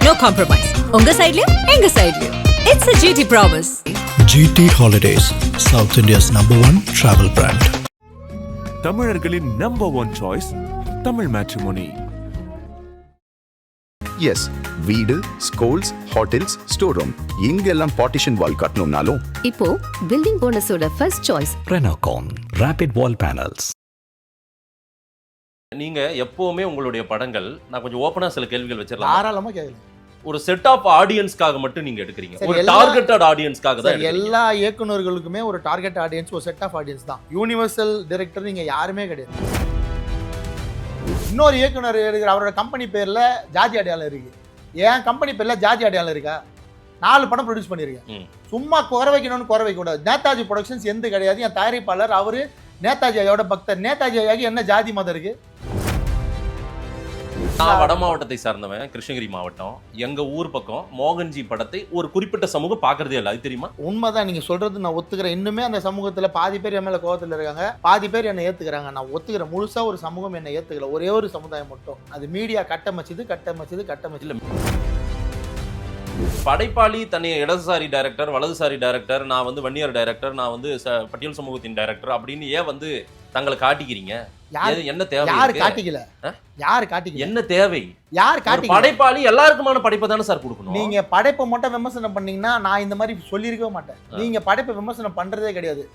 no compromise. உங்க சைடுலயும் எங்க சைடுலயும். It's a GT promise. GT Holidays, South India's #1 travel brand. தமிழர்களின் number one choice Tamil matrimony. Yes, வீடு, schools, hotels, store room எங்கெல்லாம் partition wall கட்டணும்னாலும் இப்போ building ஓனர்ஸோட first choice Renocon Rapid Wall Panels. நீங்க எப்பவுமே உங்களுடைய படங்கள், நான் கொஞ்சம் ஓபனா சில கேள்விகள் வச்சிடலாம். தாராளமா கேட்கலாம். ஒரு செட் ஆஃப் ஆடியன்ஸ்க்காக மட்டும் நீங்க எடுக்கிறீங்க. சரி, ஒரு டார்கெட்டட் ஆடியன்ஸ்க்காக தான் எடுக்கிறீங்க. எல்லா இயக்குனர்களுக்குமே ஒரு டார்கெட் ஆடியன்ஸ், ஒரு செட் ஆஃப் ஆடியன்ஸ் தான். யூனிவர்சல் டைரக்டர் நீங்க யாருமே கிடையாது. இன்னொரு இயக்குனர் இருக்கிற அவரோட கம்பெனி பேர்ல ஜாதி அடையாளம் இருக்கு. ஏன் கம்பெனி பேர்ல ஜாதி அடையாளம் இருக்கா? 4 படம் ப்ரொடியூஸ் பண்ணிருக்கேன். சும்மா குறை வைக்கணும்னு குறை வைக்க கூடாது. நேதாஜி ப்ரொடக்ஷன்ஸ் எந்த கிடையாது. என் தயாரிப்பாளர் அவரு நேதாஜி ஐயாவோட பக்தர். நேதாஜி ஐயாவுக்கு என்ன ஜாதி மதம் இருக்கு? நான் வட மாவட்டத்தை சார்ந்தவன், கிருஷ்ணகிரி மாவட்டம். எங்க ஊர் பக்கம் மோகன்ஜி படத்தை ஒரு குறிப்பிட்ட சமூகம் பாக்குறதே இல்லை, அது தெரியுமா? உண்மைதான் நீங்க சொல்றது, நான் ஒத்துக்கிறேன். இன்னுமே அந்த சமூகத்துல பாதி பேர் என் மேல கோவத்துல இருக்காங்க, பாதி பேர் என்னை ஏத்துக்கிறாங்க. நான் ஒத்துக்கிறேன். முழுசா ஒரு சமூகம் என்னை ஏத்துக்கல, ஒரே ஒரு சமுதாயம் மட்டும். அது மீடியா கட்டமைச்சது. படைப்பாளி தன்னை இடதுசாரி டைரக்டர், வலதுசாரி டைரக்டர், நான் வந்து வன்னியர் டைரக்டர், நான் வந்து பட்டியல் சமூகத்தின் டைரக்டர் அப்படின்னு ஏன் வந்து தங்களை காட்டிக்கிறீங்க? என்ன தேவை? யாரு காட்டிக்கல? என்ன தேவை? யார் காட்டிக்கல? படைப்பாளி எல்லாருக்குமான படைப்பை தானே சார் கொடுக்கணும். நீங்க படைப்பை மட்டும் விமர்சனம் பண்ணீங்கன்னா நான் இந்த மாதிரி சொல்லியிருக்கவே மாட்டேன். நீங்க படைப்பை விமர்சனம் பண்றதே கிடையாது.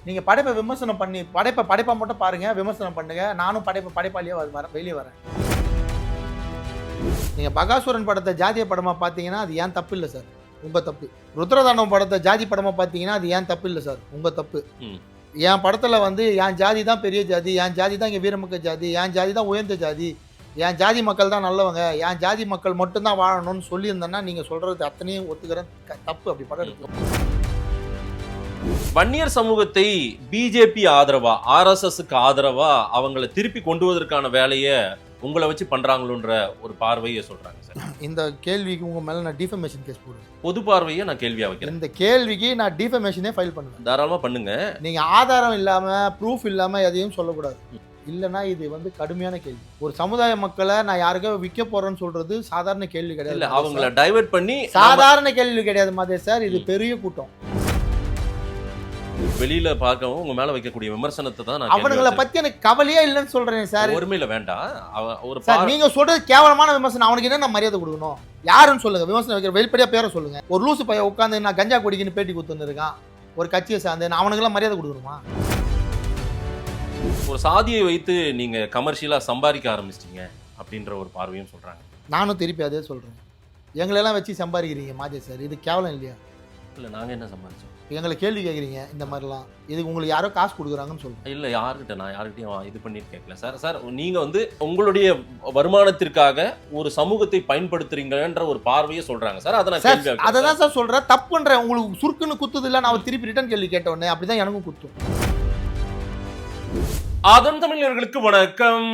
நீங்க படைப்பை விமர்சனம் பண்ணி படைப்பை மட்டும் பாருங்க, விமர்சனம் பண்ணுங்க. நானும் படைப்பாளியா வெளியே வரேன். நீங்க பகாசுரன் படத்தை ஜாதிய படமா பாத்தீங்கன்னா அது ஏன் தப்பு இல்லை சார், உங்க தப்பு. ருத்ரதாண்டவம் படத்தை ஜாதி படமா பாத்தீங்கன்னா அது ஏன் தப்பு இல்லை சார், உங்க தப்பு. என் படத்துல வந்து என் ஜாதி தான் பெரிய ஜாதி, என் ஜாதி தான் இங்க வீரமக்கள் ஜாதி, என் ஜாதி தான் உயர்ந்த ஜாதி, என் ஜாதி மக்கள் தான் நல்லவங்க, என் ஜாதி மக்கள் மட்டும்தான் வாழணும்னு சொல்லியிருந்தேன்னா நீங்க சொல்றது அத்தனையும் ஒத்துக்கிறேன், தப்பு. அப்படி படம் எடுக்கும். வன்னியர் சமூகத்தை பிஜேபி ஆதரவா, ஆர்எஸ்எஸ்க்கு ஆதரவா அவங்களை திருப்பி கொண்டு வருவதற்கான வேலையை உங்களை வச்சு பண்றாங்களோன்ற ஒரு பார்வையை சொல்றாங்க சார். இந்த கேள்விக்கு உங்க மேல நான் டிஃபமேஷன் கேஸ் போடுவேன். பொது பார்வையை நான் கேள்வியா வைக்கிறேன். இந்த கேள்விக்கு நான் டிஃபமேஷனே ஃபைல் பண்ணுவேன். தாராளமா பண்ணுங்க. நீங்க ஆதாரம் இல்லாம, ப்ரூஃப் இல்லாம எதையும் சொல்லக்கூடாது. இல்லைன்னா இது வந்து கடுமையான கேள்வி. ஒரு சமுதாய மக்களை நான் யாருக்கோ விற்க போறேன்னு சொல்றது சாதாரண கேள்வி கிடையாது. இல்ல, அவங்கள டைவர்ட் பண்ணி சாதாரண கேள்வி கிடையாது மாதே சார். இது பெரிய கூட்டம். வெளியில பார்க்கவும் உங்க மேல வைக்கக்கூடிய விமர்சனத்தை தான் நான் அவங்களை பத்தி எனக்கு கவலையே இல்லைன்னு சொல்றேன் சார். ஒருமையில வேண்டாம். ஒரு நீங்க சொல்றது கேவலமான விமர்சனம். அவனுக்கு என்ன மரியாதை கொடுக்கணும்? யாருன்னு சொல்லுங்க. விமர்சனம் வைக்கிற வெளிப்படையா பேரை சொல்லுங்க. ஒரு லூசு பையன் உட்காந்து நான் கஞ்சா குடிக்குன்னு பேட்டி கொடுத்துன்னு இருக்கான், ஒரு கட்சியை சார்ந்து, அவனுக்கெல்லாம் மரியாதை கொடுக்கணுமா? ஒரு சாதியை வைத்து நீங்க கமர்ஷியலா சம்பாதிக்க ஆரம்பிச்சிட்டீங்க அப்படின்ற ஒரு பார்வையும் சொல்றாங்க. நானும் திருப்பி அதே சொல்றேன். எங்களெல்லாம் வச்சு சம்பாதிக்கிறீங்க மாஜே சார், இது கேவலம் இல்லையா? இல்லை, நாங்கள் என்ன சம்பாதிச்சோம்? எங்களை கேள்வி கேட்குறீங்க இந்த மாதிரிலாம். இதுக்கு உங்களுக்கு யாரோ காசு கொடுக்குறாங்கன்னு சொல்லுங்கள். இல்லை, நான் யார்கிட்டையும் இது பண்ணிட்டு கேட்கல சார். சார், நீங்கள் வந்து உங்களுடைய வருமானத்திற்காக ஒரு சமூகத்தை பயன்படுத்துறீங்கன்ற ஒரு பார்வையை சொல்கிறாங்க சார். அதை தான் சார் சொல்கிறேன். தப்புன்றேன். உங்களுக்கு சுருக்குன்னு குத்துது இல்லை, நான் திருப்பி ரிட்டர்ன் கேள்வி கேட்டோடனே அப்படி தான் எனக்கும் குத்தும். அதன் தமிழர்களுக்கு வணக்கம்.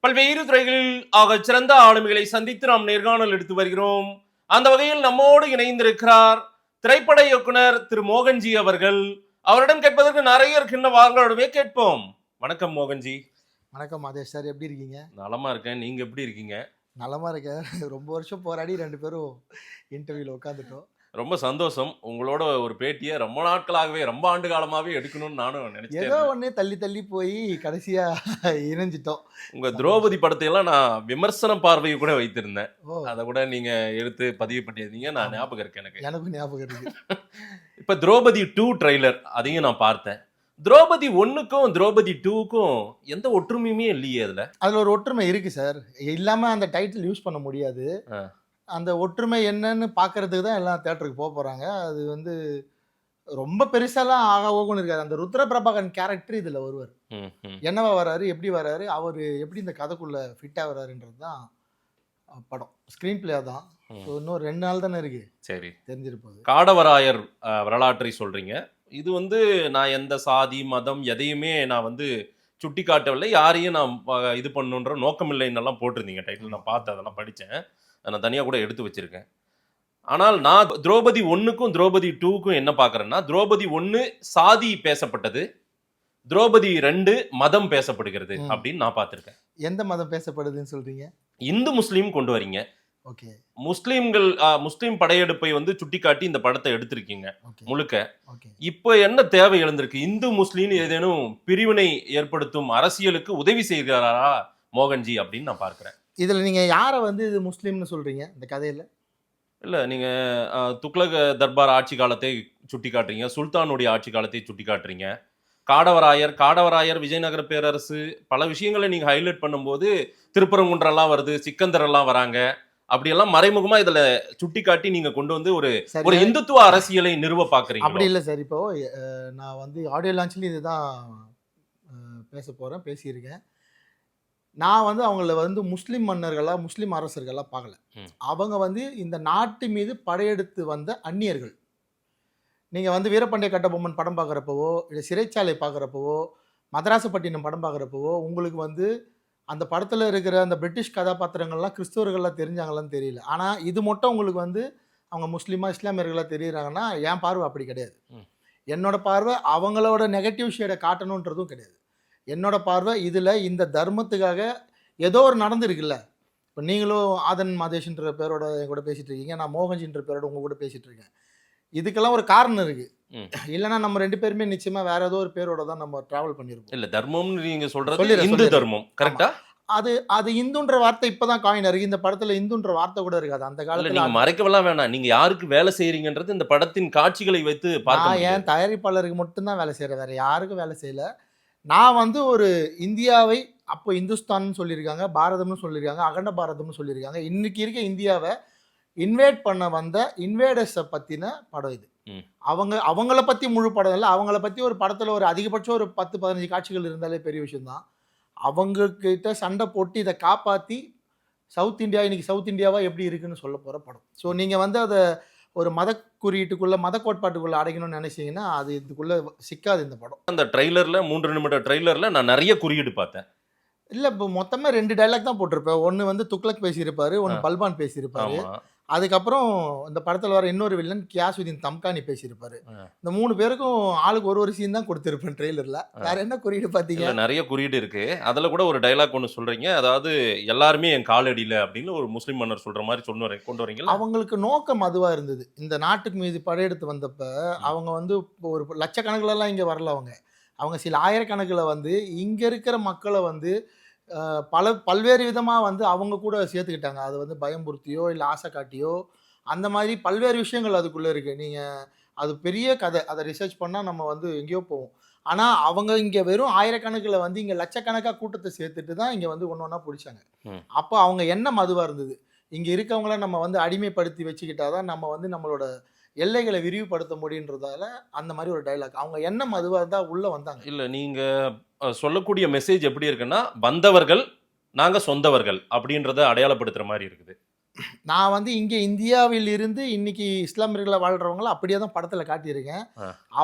பல்வேறு துறைகளில் ஆக சிறந்த ஆளுமைகளை சந்தித்து நாம் நேர்காணல் எடுத்து வருகிறோம். அந்த வகையில் நம்மோடு இணைந்திருக்கிறார் திரைப்பட இயக்குனர் திரு மோகன்ஜி அவர்கள். அவரிடம் கேட்பதற்கு நிறைய இருக்கின்ற வாங்களோடவே கேட்போம். வணக்கம் மோகன்ஜி. வணக்கம் மாதேஷ் சார், எப்படி இருக்கீங்க? நலமா இருக்கேன், நீங்க எப்படி இருக்கீங்க? நலமா இருக்கேன். ரொம்ப வருஷம் போராடி 2 பேரும் இன்டர்வியூல உட்காந்துட்டோம். ரொம்ப சந்தோஷம். உங்களோட ஒரு பேட்டியை ரொம்ப நாட்களாகவே, ரொம்ப ஆண்டு காலமாகவே எடுக்கணும்னு நானும் நினைச்சேன். ஏதோ ஒன்று தள்ளி போய் கடைசியா இணைஞ்சிட்டோம். உங்க திரௌபதி படத்தையெல்லாம் நான் விமர்சன பார்வையை கூட வைத்திருந்தேன். அதை கூட நீங்க எடுத்து பதிவு பண்ணியிருந்தீங்க, நான் ஞாபகம் இருக்கு. எனக்கு ஞாபகம் இருக்கு. இப்ப திரௌபதி 2 ட்ரெய்லர் அதையும் நான் பார்த்தேன். திரௌபதி 1க்கும் திரௌபதி 2க்கும் எந்த ஒற்றுமையுமே இல்லையே. அதுல ஒரு ஒற்றுமை இருக்கு சார். இல்லாம அந்த டைட்டில் யூஸ் பண்ண முடியாது. அந்த ஒற்றுமை என்னன்னு பார்க்கறதுக்கு தான் எல்லாம் தேட்டருக்கு போகிறாங்க. அது வந்து ரொம்ப பெருசாலாம் ஆகவோன்னு இருக்காது. அந்த ருத்ர பிரபாகரன் கேரக்டர் இதில் வருவார். என்னவா வராரு, எப்படி வராரு, அவர் எப்படி இந்த கதைக்குள்ளே ஃபிட் ஆகிறாருன்றது தான் படம். ஸ்க்ரீன் பிளே தான். ஸோ இன்னும் 2 நாள் தானே இருக்கு. சரி, தெரிஞ்சிருப்போது. காடவராயர் வரலாற்றை சொல்கிறீங்க. இது வந்து நான் எந்த சாதி மதம் எதையுமே நான் வந்து சுட்டி காட்டவில்லை, யாரையும் நான் இது பண்ணுன்ற நோக்கமில்லைன்னெல்லாம் போட்டிருந்தீங்க டைட்டில். நான் பார்த்து அதெல்லாம் படித்தேன். நான் தனியாக கூட எடுத்து வச்சிருக்கேன். ஆனால் நான் திரௌபதி 1க்கும் திரௌபதி 2க்கும் என்ன பார்க்குறேன்னா, திரௌபதி 1 சாதி பேசப்பட்டது, திரௌபதி 2 மதம் பேசப்படுகிறது அப்படின்னு நான் பார்த்துருக்கேன். எந்த மதம் பேசப்படுதுன்னு சொல்றீங்க? இந்து முஸ்லீம் கொண்டு வரீங்க. ஓகே முஸ்லீம்கள் முஸ்லீம் படையெடுப்பை வந்து சுட்டிக்காட்டி இந்த படத்தை எடுத்திருக்கீங்க ஓகே முழுக்க. ஓகே. இப்போ என்ன தேவை எழுந்திருக்கு? இந்து முஸ்லீம் ஏதேனும் பிரிவினை ஏற்படுத்தும் அரசியலுக்கு உதவி செய்கிறாரா மோகன்ஜி அப்படின்னு நான் பார்க்கிறேன். இதுல நீங்க யாரை வந்து இது முஸ்லீம்னு சொல்றீங்க இந்த கதையில? இல்ல நீங்க துக்ளக் தர்பார் ஆட்சி காலத்தை சுட்டி காட்டுறீங்க, சுல்தானுடைய ஆட்சி காலத்தை சுட்டி காட்டுறீங்க, காடவராயர் விஜயநகர பேரரசு, பல விஷயங்களை நீங்க ஹைலைட் பண்ணும்போது திருப்பரங்குன்றெல்லாம் வருது, சிக்கந்தர் எல்லாம் வராங்க, அப்படியெல்லாம் மறைமுகமா இதுல சுட்டி காட்டி நீங்க கொண்டு வந்து ஒரு இந்துத்துவ அரசியலை நிறுவ பாக்குறீங்க. அப்படி இல்லை சார். இப்போ நான் வந்து ஆடியோ லான்ச்லேயும் இதுதான் பேசியிருக்கேன். நான் வந்து அவங்கள வந்து முஸ்லீம் மன்னர்களா முஸ்லீம் அரசர்களா பார்க்கல. அவங்க வந்து இந்த நாட்டு மீது படையெடுத்து வந்த அந்நியர்கள். நீங்கள் வந்து வீரபாண்டிய கட்டபொம்மன் படம் பார்க்குறப்பவோ, இல்லை சிறைச்சாலை பார்க்குறப்பவோ, மதராசப்பட்டினம் படம் பார்க்குறப்பவோ உங்களுக்கு வந்து அந்த படத்தில் இருக்கிற அந்த பிரிட்டிஷ் கதாபாத்திரங்கள்லாம் கிறிஸ்தவர்களாக தெரிஞ்சாங்களான்னு தெரியல. ஆனால் இது மட்டும் உங்களுக்கு வந்து அவங்க முஸ்லீமாக இஸ்லாமியர்களாக தெரியுறாங்கன்னா என் பார்வை அப்படி கிடையாது. என்னோட பார்வை அவங்களோட நெகட்டிவ் ஷேடை காட்டணுன்றதும் கிடையாது. என்னோட பார்வை இதில் இந்த தர்மத்துக்காக ஏதோ ஒரு நடந்துருக்குல்ல. இப்போ நீங்களும் ஆதன் மாதேஷ்ன்ற பேரோட என் கூட பேசிகிட்டு இருக்கீங்க, நான் மோகன்ஜின்ற பேரோட உங்கள் கூட பேசிகிட்டு இருக்கேன். இதுக்கெல்லாம் ஒரு காரணம் இருக்குது. இல்லைன்னா நம்ம 2 பேருமே நிச்சயமாக வேற ஏதோ ஒரு பேரோட தான் நம்ம ட்ராவல் பண்ணியிருப்போம். இல்லை தர்மம்னு நீங்கள் சொல்கிறது இந்து தர்மம் கரெக்டா? அது இந்துன்ற வார்த்தை இப்பதான் காயின் இருக்கு. இந்த படத்துல இந்துன்ற வார்த்தை கூட இருக்காது. அந்த காலத்துல நீங்க மறைக்கவெல்லாம் வேணாம். நீங்க யாருக்கு வேலை செய்யறீங்கன்றது இந்த படத்தின் காட்சிகளை வைத்து பார்க்க. ஏன் தயாரிப்பாளருக்கு மட்டும்தான் வேலை செய்யற, வேற யாருக்கும் வேலை செய்யல. நான் வந்து ஒரு இந்தியாவை அப்போ இந்துஸ்தான் சொல்லியிருக்காங்க, பாரதம்னு சொல்லியிருக்காங்க, அகண்ட பாரதம்னு சொல்லியிருக்காங்க. இன்னைக்கு இருக்க இந்தியாவை இன்வேட் பண்ண வந்த இன்வேடர்ஸை பத்தின படம் இது. அவங்கள பத்தி முழு படம் இல்லை, அவங்கள பத்தி ஒரு படத்துல ஒரு அதிகபட்சம் ஒரு 10-15 காட்சிகள் இருந்தாலே பெரிய விஷயம்தான். அவங்கக்கிட்ட சண்டை போட்டு இதை காப்பாற்றி சவுத் இந்தியா இன்னைக்கு சவுத் இந்தியாவாக எப்படி இருக்குன்னு சொல்ல போகிற படம். ஸோ நீங்கள் வந்து அதை ஒரு மத குறியீட்டுக்குள்ளே மத கோட்பாட்டுக்குள்ளே அடைக்கணும்னு நினைச்சீங்கன்னா அது இதுக்குள்ளே சிக்காது இந்த படம். அந்த ட்ரெய்லரில் 3 நிமிட ட்ரெய்லரில் நான் நிறைய குறியீடு பார்த்தேன். இல்லை, இப்போ மொத்தமாக 2 டைலாக் தான் போட்டிருப்பேன். ஒன்று வந்து துக்ளக் பேசியிருப்பாரு, ஒன்று பல்பான் பேசியிருப்பாரு. அதுக்கப்புறம் இந்த படத்தில் வர இன்னொரு வில்லன் கியாசுதீன் தம்கானி பேசியிருப்பாரு. இந்த 3 பேருக்கும் ஆளுக்கு ஒரு சீன் தான் கொடுத்துருப்பேன் ட்ரெய்லரில். வேற என்ன குறியீடு பார்த்தீங்க? நிறைய குறியீடு இருக்கு. அதில் கூட ஒரு டைலாக் ஒன்று சொல்றீங்க, அதாவது எல்லாருமே என் காலடியில் அப்படின்னு ஒரு முஸ்லீம் மன்னர் சொல்ற மாதிரி கொண்டு வரீங்க. அவங்களுக்கு நோக்கம் அதுவாக இருந்தது. இந்த நாட்டுக்கு மீது படையெடுத்து வந்தப்ப அவங்க வந்து ஒரு லட்சக்கணக்கிலலாம் இங்கே வரல. அவங்க சில ஆயிரக்கணக்கில் வந்து இங்கே இருக்கிற மக்களை வந்து பல்வேறு விதமாக வந்து அவங்க கூட சேர்த்துக்கிட்டாங்க. அது வந்து பயம்புறுத்தியோ இல்லை ஆசை காட்டியோ அந்த மாதிரி பல்வேறு விஷயங்கள் அதுக்குள்ளே இருக்குது. நீங்கள் அது பெரிய கதை, அதை ரிசர்ச் பண்ணால் நம்ம வந்து எங்கேயோ போவோம். ஆனால் அவங்க இங்கே வெறும் ஆயிரக்கணக்கில் வந்து இங்கே லட்சக்கணக்காக கூட்டத்தை சேர்த்துட்டு தான் இங்கே வந்து ஒன்று ஒன்றா பிடிச்சாங்க. அப்போ அவங்க எண்ணம் அதுவாக இருந்தது. இங்கே இருக்கவங்கள நம்ம வந்து அடிமைப்படுத்தி வச்சுக்கிட்டாதான் நம்ம வந்து நம்மளோட எல்லைகளை விரிவுபடுத்த முடியுன்றதால அந்த மாதிரி ஒரு டைலாக். அவங்க எண்ணம் அதுவாக தான் உள்ளே வந்தாங்க. இல்லை நீங்கள் சொல்லக்கூடிய மெசேஜ் எப்படி இருக்குன்னா, வந்தவர்கள் நாங்கள் சொந்தவர்கள் அப்படின்றத அடையாளப்படுத்துகிற மாதிரி இருக்குது. நான் வந்து இங்கே இந்தியாவில் இருந்து இன்னைக்கு இஸ்லாமியர்களை வாழ்கிறவங்கள அப்படியே தான் படத்தில் காட்டியிருக்கேன்.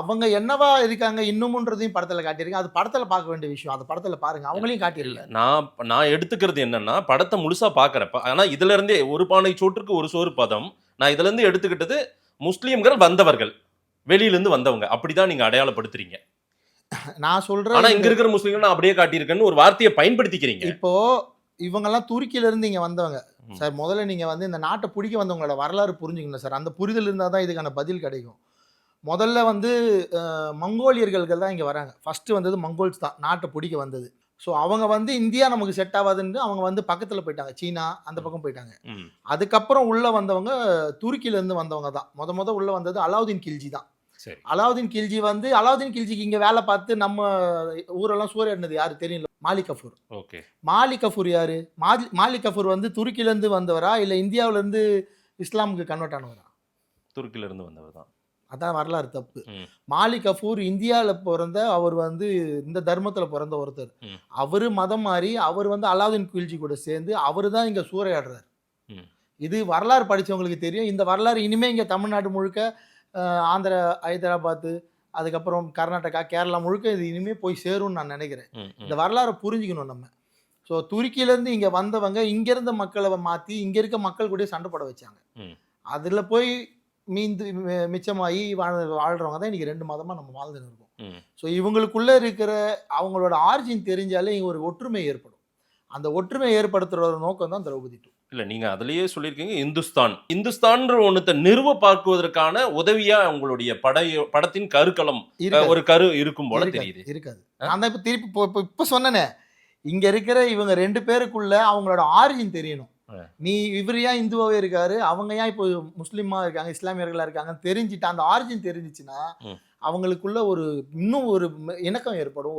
அவங்க என்னவா இருக்காங்க இன்னும்ன்றதையும் படத்தில் காட்டியிருக்கேன். அது படத்தில் பார்க்க வேண்டிய விஷயம். அது படத்தில் பாருங்க, அவங்களையும் காட்டியிருக்கேன். நான் எடுத்துக்கிறது என்னன்னா, படத்தை முழுசாக பார்க்குறப்ப ஆனால் இதுல இருந்தே ஒரு பானை சோற்றுக்கு ஒரு சோறு பதம், நான் இதுல இருந்து எடுத்துக்கிட்டது முஸ்லீம்கள் வந்தவர்கள், வெளியிலேருந்து வந்தவங்க, அப்படிதான் நீங்க அடையாளப்படுத்துறீங்க. நான் சொல்றேன். ஆனா இங்க இருக்கிற முஸ்லீம்கள் நான் அப்படியே காட்டியிருக்கேன்னு ஒரு வார்த்தையை பயன்படுத்திக்கிறீங்க. இப்போ இவங்கெல்லாம் துருக்கியில இருந்து இங்க வந்தவங்க சார். முதல்ல நீங்க வந்து இந்த நாட்டை பிடிக்க வந்தவங்களோட வரலாறு புரிஞ்சுக்கணும் சார். அந்த புரிதல் இருந்தால் தான் இதுக்கான பதில் கிடைக்கும். முதல்ல வந்து மங்கோலியர்கள் தான் இங்கே வராங்க. ஃபர்ஸ்ட் வந்தது மங்கோல்ஸ் தான் நாட்டை பிடிக்க வந்தது. ஸோ அவங்க வந்து இந்தியா நமக்கு செட் ஆகாதுன்னு அவங்க வந்து பக்கத்தில் போயிட்டாங்க, சீனா அந்த பக்கம் போயிட்டாங்க. அதுக்கப்புறம் உள்ள வந்தவங்க துருக்கியிலேருந்து வந்தவங்க தான். முத உள்ள வந்தது அலாவுதீன் கில்ஜி தான். அலாவுதீன் கில்ஜி வந்து அலாவுதீன் கில்ஜிக்கு இங்கே வேலை பார்த்து நம்ம ஊரெல்லாம் சூறையாடினது யாரு தெரியல, மாலிக் கஃபூர். ஓகே, மாலிக் கஃபூர் யாரு? மாலிக் கஃபூர் வந்து துருக்கியிலேருந்து வந்தவரா இல்லை இந்தியாவிலேருந்து இஸ்லாமுக்கு கன்வெர்ட் ஆனவரா? துருக்கியிலேருந்து வந்தவர் தான். அதான் வரலாறு தப்பு. மாலிக் கஃபூர் இந்தியாவில் பிறந்த, அவர் வந்து இந்த தர்மத்தில் பிறந்த ஒருத்தர். அவர் மதம் மாறி அவர் வந்து அலாவுதீன் கில்ஜி கூட சேர்ந்து அவர் தான் இங்கே சூறையாடுறார். இது வரலாறு படித்தவங்களுக்கு தெரியும். இந்த வரலாறு இனிமேல் இங்கே தமிழ்நாடு முழுக்க, ஆந்திரா, ஹைதராபாத்து, அதுக்கப்புறம் கர்நாடகா, கேரளா முழுக்க இது இனிமேல் போய் சேரும்னு நான் நினைக்கிறேன். இந்த வரலாறை புரிஞ்சுக்கணும் நம்ம. ஸோ துருக்கியிலேருந்து இங்கே வந்தவங்க இங்கேருந்த மக்களை மாற்றி இங்கே இருக்க மக்கள் கூட சண்டை போட வச்சாங்க. அதில் போய் மிச்சமாகி வாழ்கிறவங்க தான் இன்றைக்கி 2 மாதமாக நம்ம வாழ்ந்துன்னு இருக்கோம். ஸோ இவங்களுக்குள்ளே இருக்கிற அவங்களோட ஆரிஜின் தெரிஞ்சாலே இங்கே ஒரு ஒற்றுமை ஏற்படும். அந்த ஒற்றுமை ஏற்படுத்துகிற நோக்கம் தான் திரௌபதி 2. இல்ல நீங்க அதுலயே சொல்லியிருக்கீங்க இந்துஸ்தான்ற ஒண்ணுத்த நிறுவ பார்க்குவதற்கான உதவியா உங்களுடைய படத்தின் கருக்களம் ஒரு கரு இருக்கும் போல தெரியுது. இருக்காது. நான் தான் இப்ப திருப்பி இப்ப சொன்னேனே, இங்க இருக்கிற இவங்க 2 பேருக்குள்ள அவங்களோட ஆரிஜின் தெரியணும். நீ இவர் ஏன் இந்துவாவே இருக்காரு, அவங்க ஏன் இப்போ முஸ்லீமா இருக்காங்க, இஸ்லாமியர்களா இருக்காங்க தெரிஞ்சுட்டு அந்த ஆரிஜின் தெரிஞ்சிச்சுன்னா அவங்களுக்குள்ள இன்னும் ஒரு இணக்கம் ஏற்படும்,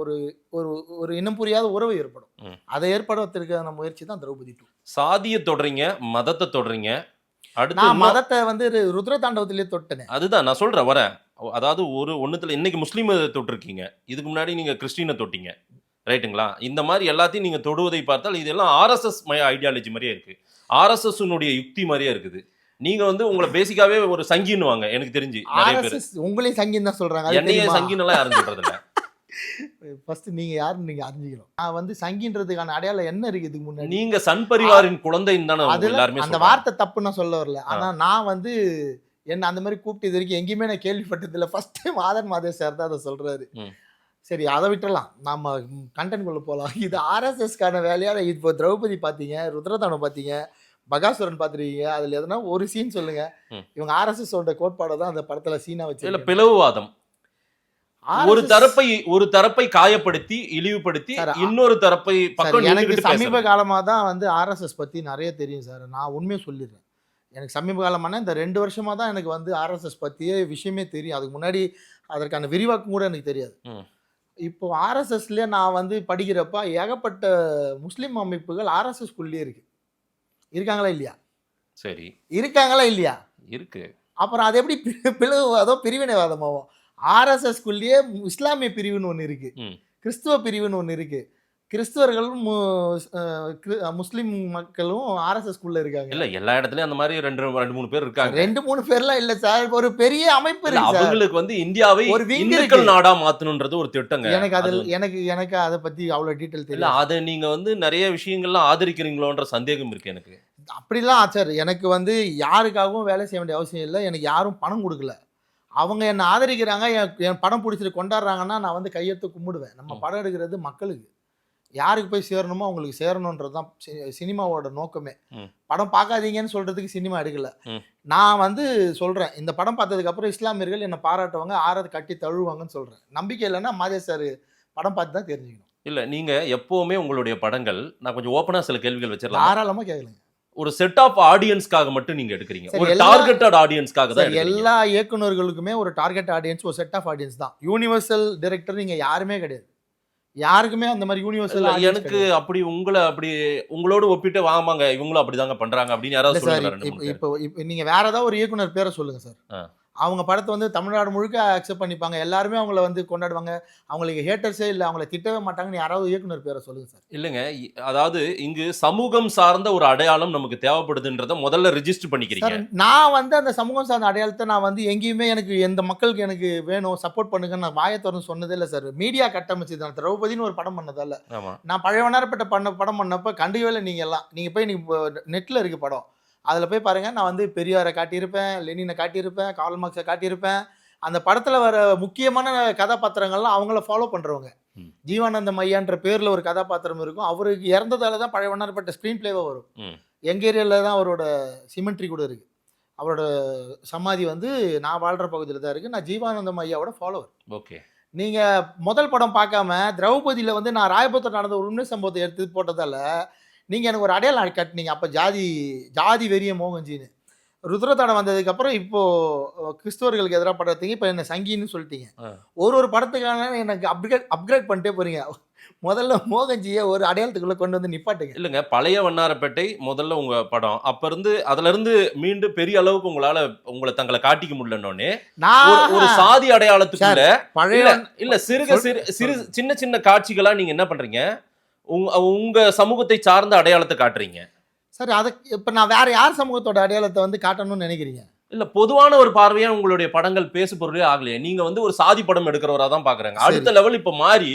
ஒரு இனம் புரியாத உறவு ஏற்படும். அதை ஏற்படுவதற்கான முயற்சி தான் திரௌபதி 2. சாதியை தொடறீங்க, மதத்தை தொடறீங்க. அடுத்து நான் மதத்தை வந்து ருத்ர தாண்டவத்திலேயே தொட்டேன். அதுதான் நான் சொல்றேன் வரேன். அதாவது ஒண்ணுத்துல இன்னைக்கு முஸ்லீம் தொட்டிருக்கீங்க, இதுக்கு முன்னாடி நீங்க கிறிஸ்டினை தொட்டீங்க, ரைட்டுங்களா? இந்த மாதிரி எல்லாத்தையும் நீங்க தொடுவதை பார்த்தால் இதெல்லாம் ஆர்எஸ்எஸ் ஐடியாலஜி மாதிரியே இருக்கு, ஆர்எஸ்எஸ் யுக்தி மாதிரியே இருக்குது. நீங்க வந்து உங்களை பேசிக்காவே ஒரு சங்கின்னு வாங்க, எனக்கு தெரிஞ்சு நிறைய பேர் உங்களையும் சங்கின்னு தான் சொல்றாங்க. என்னையே சங்கின்னு எல்லாம் யாரும் சொல்றது இல்ல. ஃபர்ஸ்ட் நீங்க யாருன்னு நீங்க அறிஞ்சிக்கணும். நான் வந்து சங்கின்றதுக்கான அடையாளம் என்ன இருக்கு இதுக்கு முன்னாடி? நீங்க சன் பரிவாரின் குழந்தைன்னு தானே எல்லாருமே. அந்த வார்த்தை தப்புன்னு நான் சொல்ல வரல. ஆனா நான் வந்து என்ன அந்த மாதிரி கூப்பிட்டு இது வரைக்கும் எங்கேயுமே நான் கேள்விப்பட்டதில்லை. ஃபர்ஸ்ட் டைம் ஆதன் மாதேஷ் சார் தான் அதை சொல்றாரு. சரி அதை விட்டுறலாம், நம்ம கண்டென்ட் குள்ள போகலாம். இது ஆர்எஸ்எஸ்க்கான வேலையாக இப்போ திரௌபதி பார்த்தீங்க, ருத்ரதானம் பார்த்தீங்க, பகாசுரன் பார்த்துருக்கீங்க. அதில் எதனா ஒரு சீன் சொல்லுங்க. இவங்க ஆர்எஸ்எஸ் கோட்பாடை தான் அந்த படத்தில் சீனா வச்சு இல்லை பிளவுவாதம். ஒரு தரப்பை காயப்படுத்தி இழிவுபடுத்தி இன்னொரு தரப்பை பக்கம். எனக்கு சமீப காலமாக தான் வந்து ஆர்எஸ்எஸ் பற்றி நிறைய தெரியும் சார். நான் உண்மையை சொல்லிடுறேன். எனக்கு சமீப காலமான இந்த 2 வருஷமாக தான் எனக்கு வந்து ஆர்எஸ்எஸ் பற்றியே விஷயமே தெரியும். அதுக்கு முன்னாடி அதற்கான விரிவாக்கம் கூட எனக்கு தெரியாது. இப்போ ஆர்எஸ்எஸ்லேயே நான் வந்து படிக்கிறப்ப ஏகப்பட்ட முஸ்லீம் அமைப்புகள் ஆர்எஸ்எஸ்குள்ளேயே இருக்காங்களா இல்லையா? சரி, இருக்காங்களா இல்லையா? இருக்கு. அப்புறம் அது எப்படி பிளவுவாதம் பிரிவினைவாதமாகும்? ஆர்எஸ்எஸ்குள்ளேயே இஸ்லாமிய பிரிவுன்னு ஒன்று இருக்கு, கிறிஸ்துவ பிரிவுன்னு ஒன்று இருக்கு. கிறிஸ்துவர்களும் முஸ்லீம் மக்களும் ஆர்எஸ்எஸ்குள்ள இருக்காங்க. இல்ல எல்லா இடத்துலயும் அந்த மாதிரி 2-3 பேர் இருக்காங்க. 2-3 பேர்லாம் இல்ல சார், ஒரு பெரிய அமைப்பு இருக்கு. அவங்களுக்கு வந்து இந்தியாவை ஒரு இந்துக்கள் நாடா மாத்தணும்ன்றது ஒரு திட்டங்க. எனக்கு அதை பத்தி அவ்வளவு டீடைல் தெரியல. அதை நீங்க வந்து நிறைய விஷயங்கள்லாம் ஆதரிக்கிறீங்களோன்ற சந்தேகம் இருக்கு எனக்கு. அப்படிலாம் சார் எனக்கு வந்து யாருக்காகவும் வேலை செய்ய வேண்டிய அவசியம் இல்லை. எனக்கு யாரும் பணம் கொடுக்கல, அவங்க என்னை ஆதரிக்கிறாங்க, என் படம் பிடிச்சிட்டு கொண்டாடுறாங்கன்னா நான் வந்து கையெழுத்து கும்பிடுவேன். நம்ம படம் எடுக்கிறது மக்களுக்கு, யாருக்கு போய் சேரணுமோ அவங்களுக்கு சேரணுன்றது தான் சினிமாவோட நோக்கமே. படம் பார்க்காதீங்கன்னு சொல்றதுக்கு சினிமா எடுக்கல. நான் வந்து சொல்றேன், இந்த படம் பார்த்ததுக்கு அப்புறம் இஸ்லாமியர்கள் என்னை பாராட்டுவாங்க, ஆறது கட்டி தழுவாங்கன்னு சொல்றேன். நம்பிக்கை இல்லைன்னா மாதேஷ் சார் படம் பார்த்து தான் தெரிஞ்சுக்கணும். இல்ல நீங்க எப்பவுமே உங்களுடைய படங்கள், நான் கொஞ்சம் ஓப்பனா சில கேள்விகள் வச்சிடலாம், தாராளமா கேட்கலங்க. ஒரு செட் ஆஃப் ஆடியன்ஸ்க்காக மட்டும் நீங்க எடுக்கிறீங்க, ஒரு டார்கெட்டட் ஆடியன்ஸ்க்காக தான். எல்லா இயக்குநர்களுக்குமே ஒரு டார்கெட் ஆடியன்ஸ், ஒரு செட் ஆஃப் ஆடியன்ஸ் தான். யூனிவர்சல் டைரக்டர் நீங்க யாருமே கிடையாது, யாருக்குமே அந்த மாதிரி யூனிவர்சல். எனக்கு அப்படி உங்களோட ஒப்பிட்டு வாமாங்க இவங்களும் அப்படிதாங்க பண்றாங்க அப்படின்னு யாராவது சொல்றாங்க? இப்போ நீங்க வேற ஏதாவது ஒரு இயக்குனர் பேரை சொல்லுங்க சார். அவங்க படத்தை வந்து தமிழ்நாடு முழுக்க அக்செப்ட் பண்ணிப்பாங்க, எல்லாருமே அவங்கள வந்து கொண்டாடுவாங்க, அவங்களுக்கு ஹேட்டர்ஸே இல்லை, அவங்கள திட்டவே மாட்டாங்கன்னு யாராவது இயக்குனர் பேரை சொல்லுங்க சார். இல்லைங்க, அதாவது இங்கு சமூகம் சார்ந்த ஒரு அடையாளம் நமக்கு தேவைப்படுதுன்றத முதல்ல ரெஜிஸ்டர் பண்ணிக்கிறீங்க. நான் வந்து அந்த சமூகம் சார்ந்த அடையாளத்தை நான் வந்து எங்கேயுமே எனக்கு எந்த மக்களுக்கு எனக்கு வேணும் சப்போர்ட் பண்ணுங்கன்னு நான் வாயை திறந்து சொன்னதே இல்லை சார். மீடியா கட்டமைச்சு தான் திரௌபதினு ஒரு படம் பண்ணதால. நான் பழையவனாரப்பட்ட படம் பண்ணப்ப கண்டுக்கவே இல்லை. நீங்கள் போய் நெட்டில் இருக்கு படம், அதில் போய் பாருங்கள். நான் வந்து பெரியாரை காட்டியிருப்பேன், லெனினை காட்டியிருப்பேன், கார்ல் மார்க்ஸை காட்டியிருப்பேன். அந்த படத்தில் வர முக்கியமான கதாபாத்திரங்கள்லாம் அவங்கள ஃபாலோ பண்ணுறவங்க. ஜீவானந்தம் ஐயான்ற பேரில் ஒரு கதாபாத்திரம் இருக்கும், அவருக்கு இறந்ததால தான் பழைய வண்ணாரப்பட்ட ஸ்க்ரீன் பிளேவாக வரும். எங்கள் ஏரியாவில் தான் அவரோட சிமெண்ட்ரி கூட இருக்குது. அவரோட சமாதி வந்து நான் வாழ்கிற பகுதியில் தான் இருக்குது. நான் ஜீவானந்தம் ஐயாவோட ஃபாலோவர். ஓகே, நீங்கள் முதல் படம் பார்க்காம திரௌபதியில் வந்து நான் ராயபுரத்தில் நடந்த ஒரு உண்மை சம்பவத்தை எடுத்து போட்டதால் நீங்கள் எனக்கு ஒரு அடையாளம் கட்டினீங்க. அப்போ ஜாதி வெறிய மோகன்ஜின்னு. ருத்ரதானம் வந்ததுக்கப்புறம் இப்போது கிறிஸ்தவர்களுக்கு எதிராக படுறதுக்கு இப்போ என்ன சங்கின்னு சொல்லிட்டீங்க. ஒரு படத்துக்கான எனக்கு அப்கிரேட் பண்ணிட்டே போகிறீங்க. முதல்ல மோகன்ஜியை ஒரு அடையாளத்துக்குள்ளே கொண்டு வந்து நிப்பாட்டுங்க. இல்லைங்க, பழைய வண்ணாரப்பேட்டை முதல்ல உங்கள் படம், அப்போருந்து அதிலிருந்து மீண்டும் பெரிய அளவுக்கு உங்களை தங்களை காட்டிக்க முடியலன்னொன்னே ஒரு சாதி அடையாளத்துக்குள்ள பழைய இல்லை சிறு சின்ன சின்ன காட்சிகளாக நீங்கள் என்ன பண்ணுறீங்க, உங்க சமூகத்தை சார்ந்த அடையாளத்தை காட்டுறீங்க. சரி, அதை இப்போ நான் வேற யார் சமூகத்தோட அடையாளத்தை வந்து காட்டணும்னு நினைக்கிறீங்க? இல்ல பொதுவான ஒரு பார்வையா உங்களுடைய படங்கள் பேசு பொருளே ஆகலையே. நீங்க வந்து ஒரு சாதி படம் எடுக்கிறவரா தான் பாக்குறாங்க. அடுத்த லெவல் இப்ப மாறி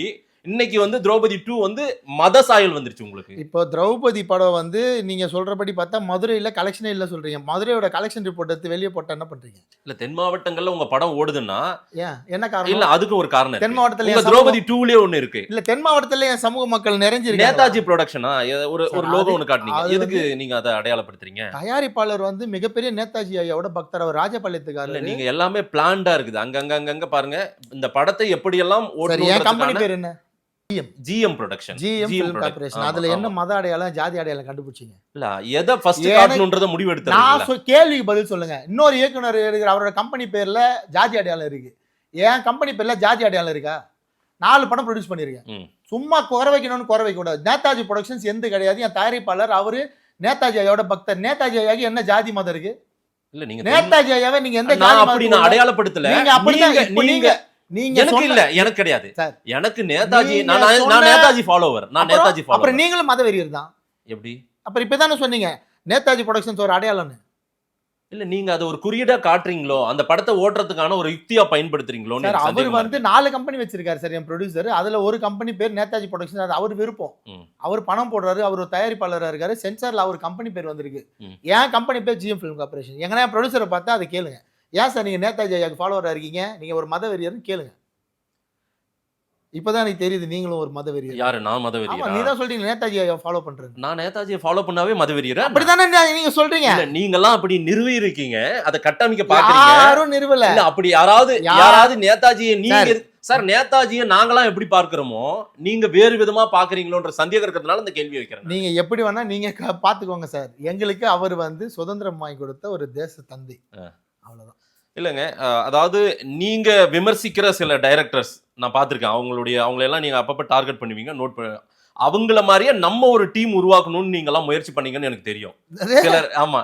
இன்னைக்கு வந்து திரௌபதி 2 வந்து மத சாயல் வந்துருச்சு உங்களுக்கு. இப்போ திரௌபதி படம் வந்து நீங்க சொல்றபடி பார்த்தா மதுரையில கலெக்ஷனே இல்ல சொல்றீங்க. மதுரையோட கலெக்ஷன் ரிப்போர்ட் எடுத்து வெளியே போட்டா என்ன பண்றீங்க? இல்ல தென் மாவட்டங்கள்ல உங்க படம் ஓடுதுன்னா ஏன் என்ன காரணம்? இல்ல அதுக்கு ஒரு காரணம் தென் இருக்கு. மாவட்டத்துல உங்க என் திரௌபதி 2லயே ஒண்ணு இருக்கு. இல்ல தென் மாவட்டத்துல என் சமூக மக்கள் நிறைஞ்சிருக்காங்க. நேதாஜி ப்ரொடக்ஷனா ஒரு சார், லோகோ அது- ஒன்னு காட்டுனீங்க. அது எதுக்கு நீங்க அதை அடையாளப்படுத்துறீங்க? தயாரிப்பாளர் வந்து மிகப்பெரிய நேதாஜி ஐயாவோட பக்தர், அவர் இல்ல ராஜபாளையத்துக்காரர். நீங்க எல்லாமே பிளான்டா இருக்குது. அங்கங்க பாருங்க இந்த படத்தை எப்படியெல்லாம் சரி, என் கம்பெனி ஓடணும்ன்றதுக்கான பேர் என்ன? GM production. GM film corporation. அதுல என்ன மத அடையாளம் ஜாதி அடையாளம் கண்டுபிடிச்சீங்க? இல்ல எதை ஃபர்ஸ்ட் எனக்கு- காட்டணும்ன்றத முடிவு நான் எடுத்தீங்க. கேள்விக்கு பதில் சொல்லுங்க. இன்னொரு இயக்குனர் இருக்கிற அவரோட கம்பெனி பேர்ல ஜாதி அடையாளம் இருக்கு. என் கம்பெனி பேர்ல ஜாதி அடையாளம் இருக்கா? 4 படம் ப்ரொடியூஸ் பண்ணிருக்கேன். ம். சும்மா குறை வைக்கணும்னு குறை வைக்க கூடாது. நேதாஜி ப்ரொடக்ஷன்ஸ் எந்த கிடையாது. என் தயாரிப்பாளர் அவரு நேதாஜி ஐயாவோட பக்தர். நேதாஜி ஐயாக்கு என்ன ஜாதி மதம் இருக்கு? இல்ல நீங்க நேதாஜி ஐயாவை நீங்க எந்த நான் ஜாதி அப்படி நான் மதத்துக்கு அடையாளப்படுத்தல. நீங்க அப்படிதான் நீங்க- இப்ப நீங்க நீங்க எனக்கு சொன்ன- இல்ல எனக்கு கிடையாது. சார், எனக்கு நேதாஜி நீங்க நான் சொன்ன- நான் நேதாஜி ஃபாலோவர். நான் அப்புறம் நேதாஜி அப்புறம் ஃபாலோவர். நீங்களும் மதவெறியர் தான். எப்படி? அப்புறம் இப்பதானே சொன்னீங்க நேதாஜி ப்ரொடக்ஷன்ஸ் ஒரு அடையாளம்னு. இல்ல நீங்க அது ஒரு குறியீடா காட்டுறீங்களோ, அந்த படத்தை ஓட்டுறதுக்கான ஒரு யுக்தியா பயன்படுத்துறீங்களோன்னு சார், எனக்கு அவர் சந்தேகமா வந்து இருக்கு. 4 கம்பெனி வச்சிருக்காரு சார் என் ப்ரொடியூசர். அதுல ஒரு கம்பெனி பேர் நேதாஜி ப்ரொடக்ஷன். அது அவர் விருப்பம். ம். அவர் பணம் போடுறாரு. அவர் ஒரு தயாரிப்பாளரா இருக்காரு. சென்சார்ல அவர் கம்பெனி பேர் வந்திருக்கு. ம். என் கம்பெனி பேர் ஜிஎம் ஃபிலிம் கார்ப்பரேஷன். எங்கன்னா என் ப்ரொடியூசரை பார்த்தா அதை கேளுங்க. ஏன் சார் நீங்க நேதாஜி ஐயாக்கு ஃபாலோவரா இருக்கீங்க, நீங்க ஒரு மதவெறியர்னு கேளுங்க. இப்பதான் எனக்கு தெரியுது நீங்களும் ஒரு மதவெறியர். யாரு நான் ஆமா, மதவெறியரா? நீ தான் சொல்றீங்க நேதாஜி ஐயா ஃபாலோ பண்றேன். நான் நேதாஜியை ஃபாலோ பண்ணாவே மதவெறியரா? அப்படிதானே நீங்க சொல்றீங்க. இல்ல நீங்கலாம் அப்படி நிறுவி இருக்கீங்க. அதை கட்டமைக்க பாக்குறீங்க. யாரும் நிறுவல. இல்ல அப்படி யாராவது நேதாஜியை நீங்க சார். சார் நேதாஜியை நாங்களாம் எப்படி பார்க்கிறோமோ நீங்க வேறு விதமா பாக்குறீங்களோன்ற சந்தேகம் இருக்கிறதுனால இந்த கேள்வி வைக்கிறேன். நீங்க எப்படி வேணா நீங்க பாத்துக்கோங்க சார். எங்களுக்கு அவர் வந்து சுதந்திரம் வாங்கி கொடுத்த ஒரு தேச தந்தை. அவ்வளவுதான். இல்லைங்க அதாவது நீங்க விமர்சிக்கிற சில டைரக்டர்ஸ் நான் பார்த்துருக்கேன். அவங்களெல்லாம் நீங்க அப்பப்போ டார்கெட் பண்ணுவீங்க, நோட் பண்ண. அவங்கள மாதிரியே நம்ம ஒரு டீம் உருவாக்கணும்னு நீங்க எல்லாம் முயற்சி பண்ணீங்கன்னு எனக்கு தெரியும். சிலர் ஆமா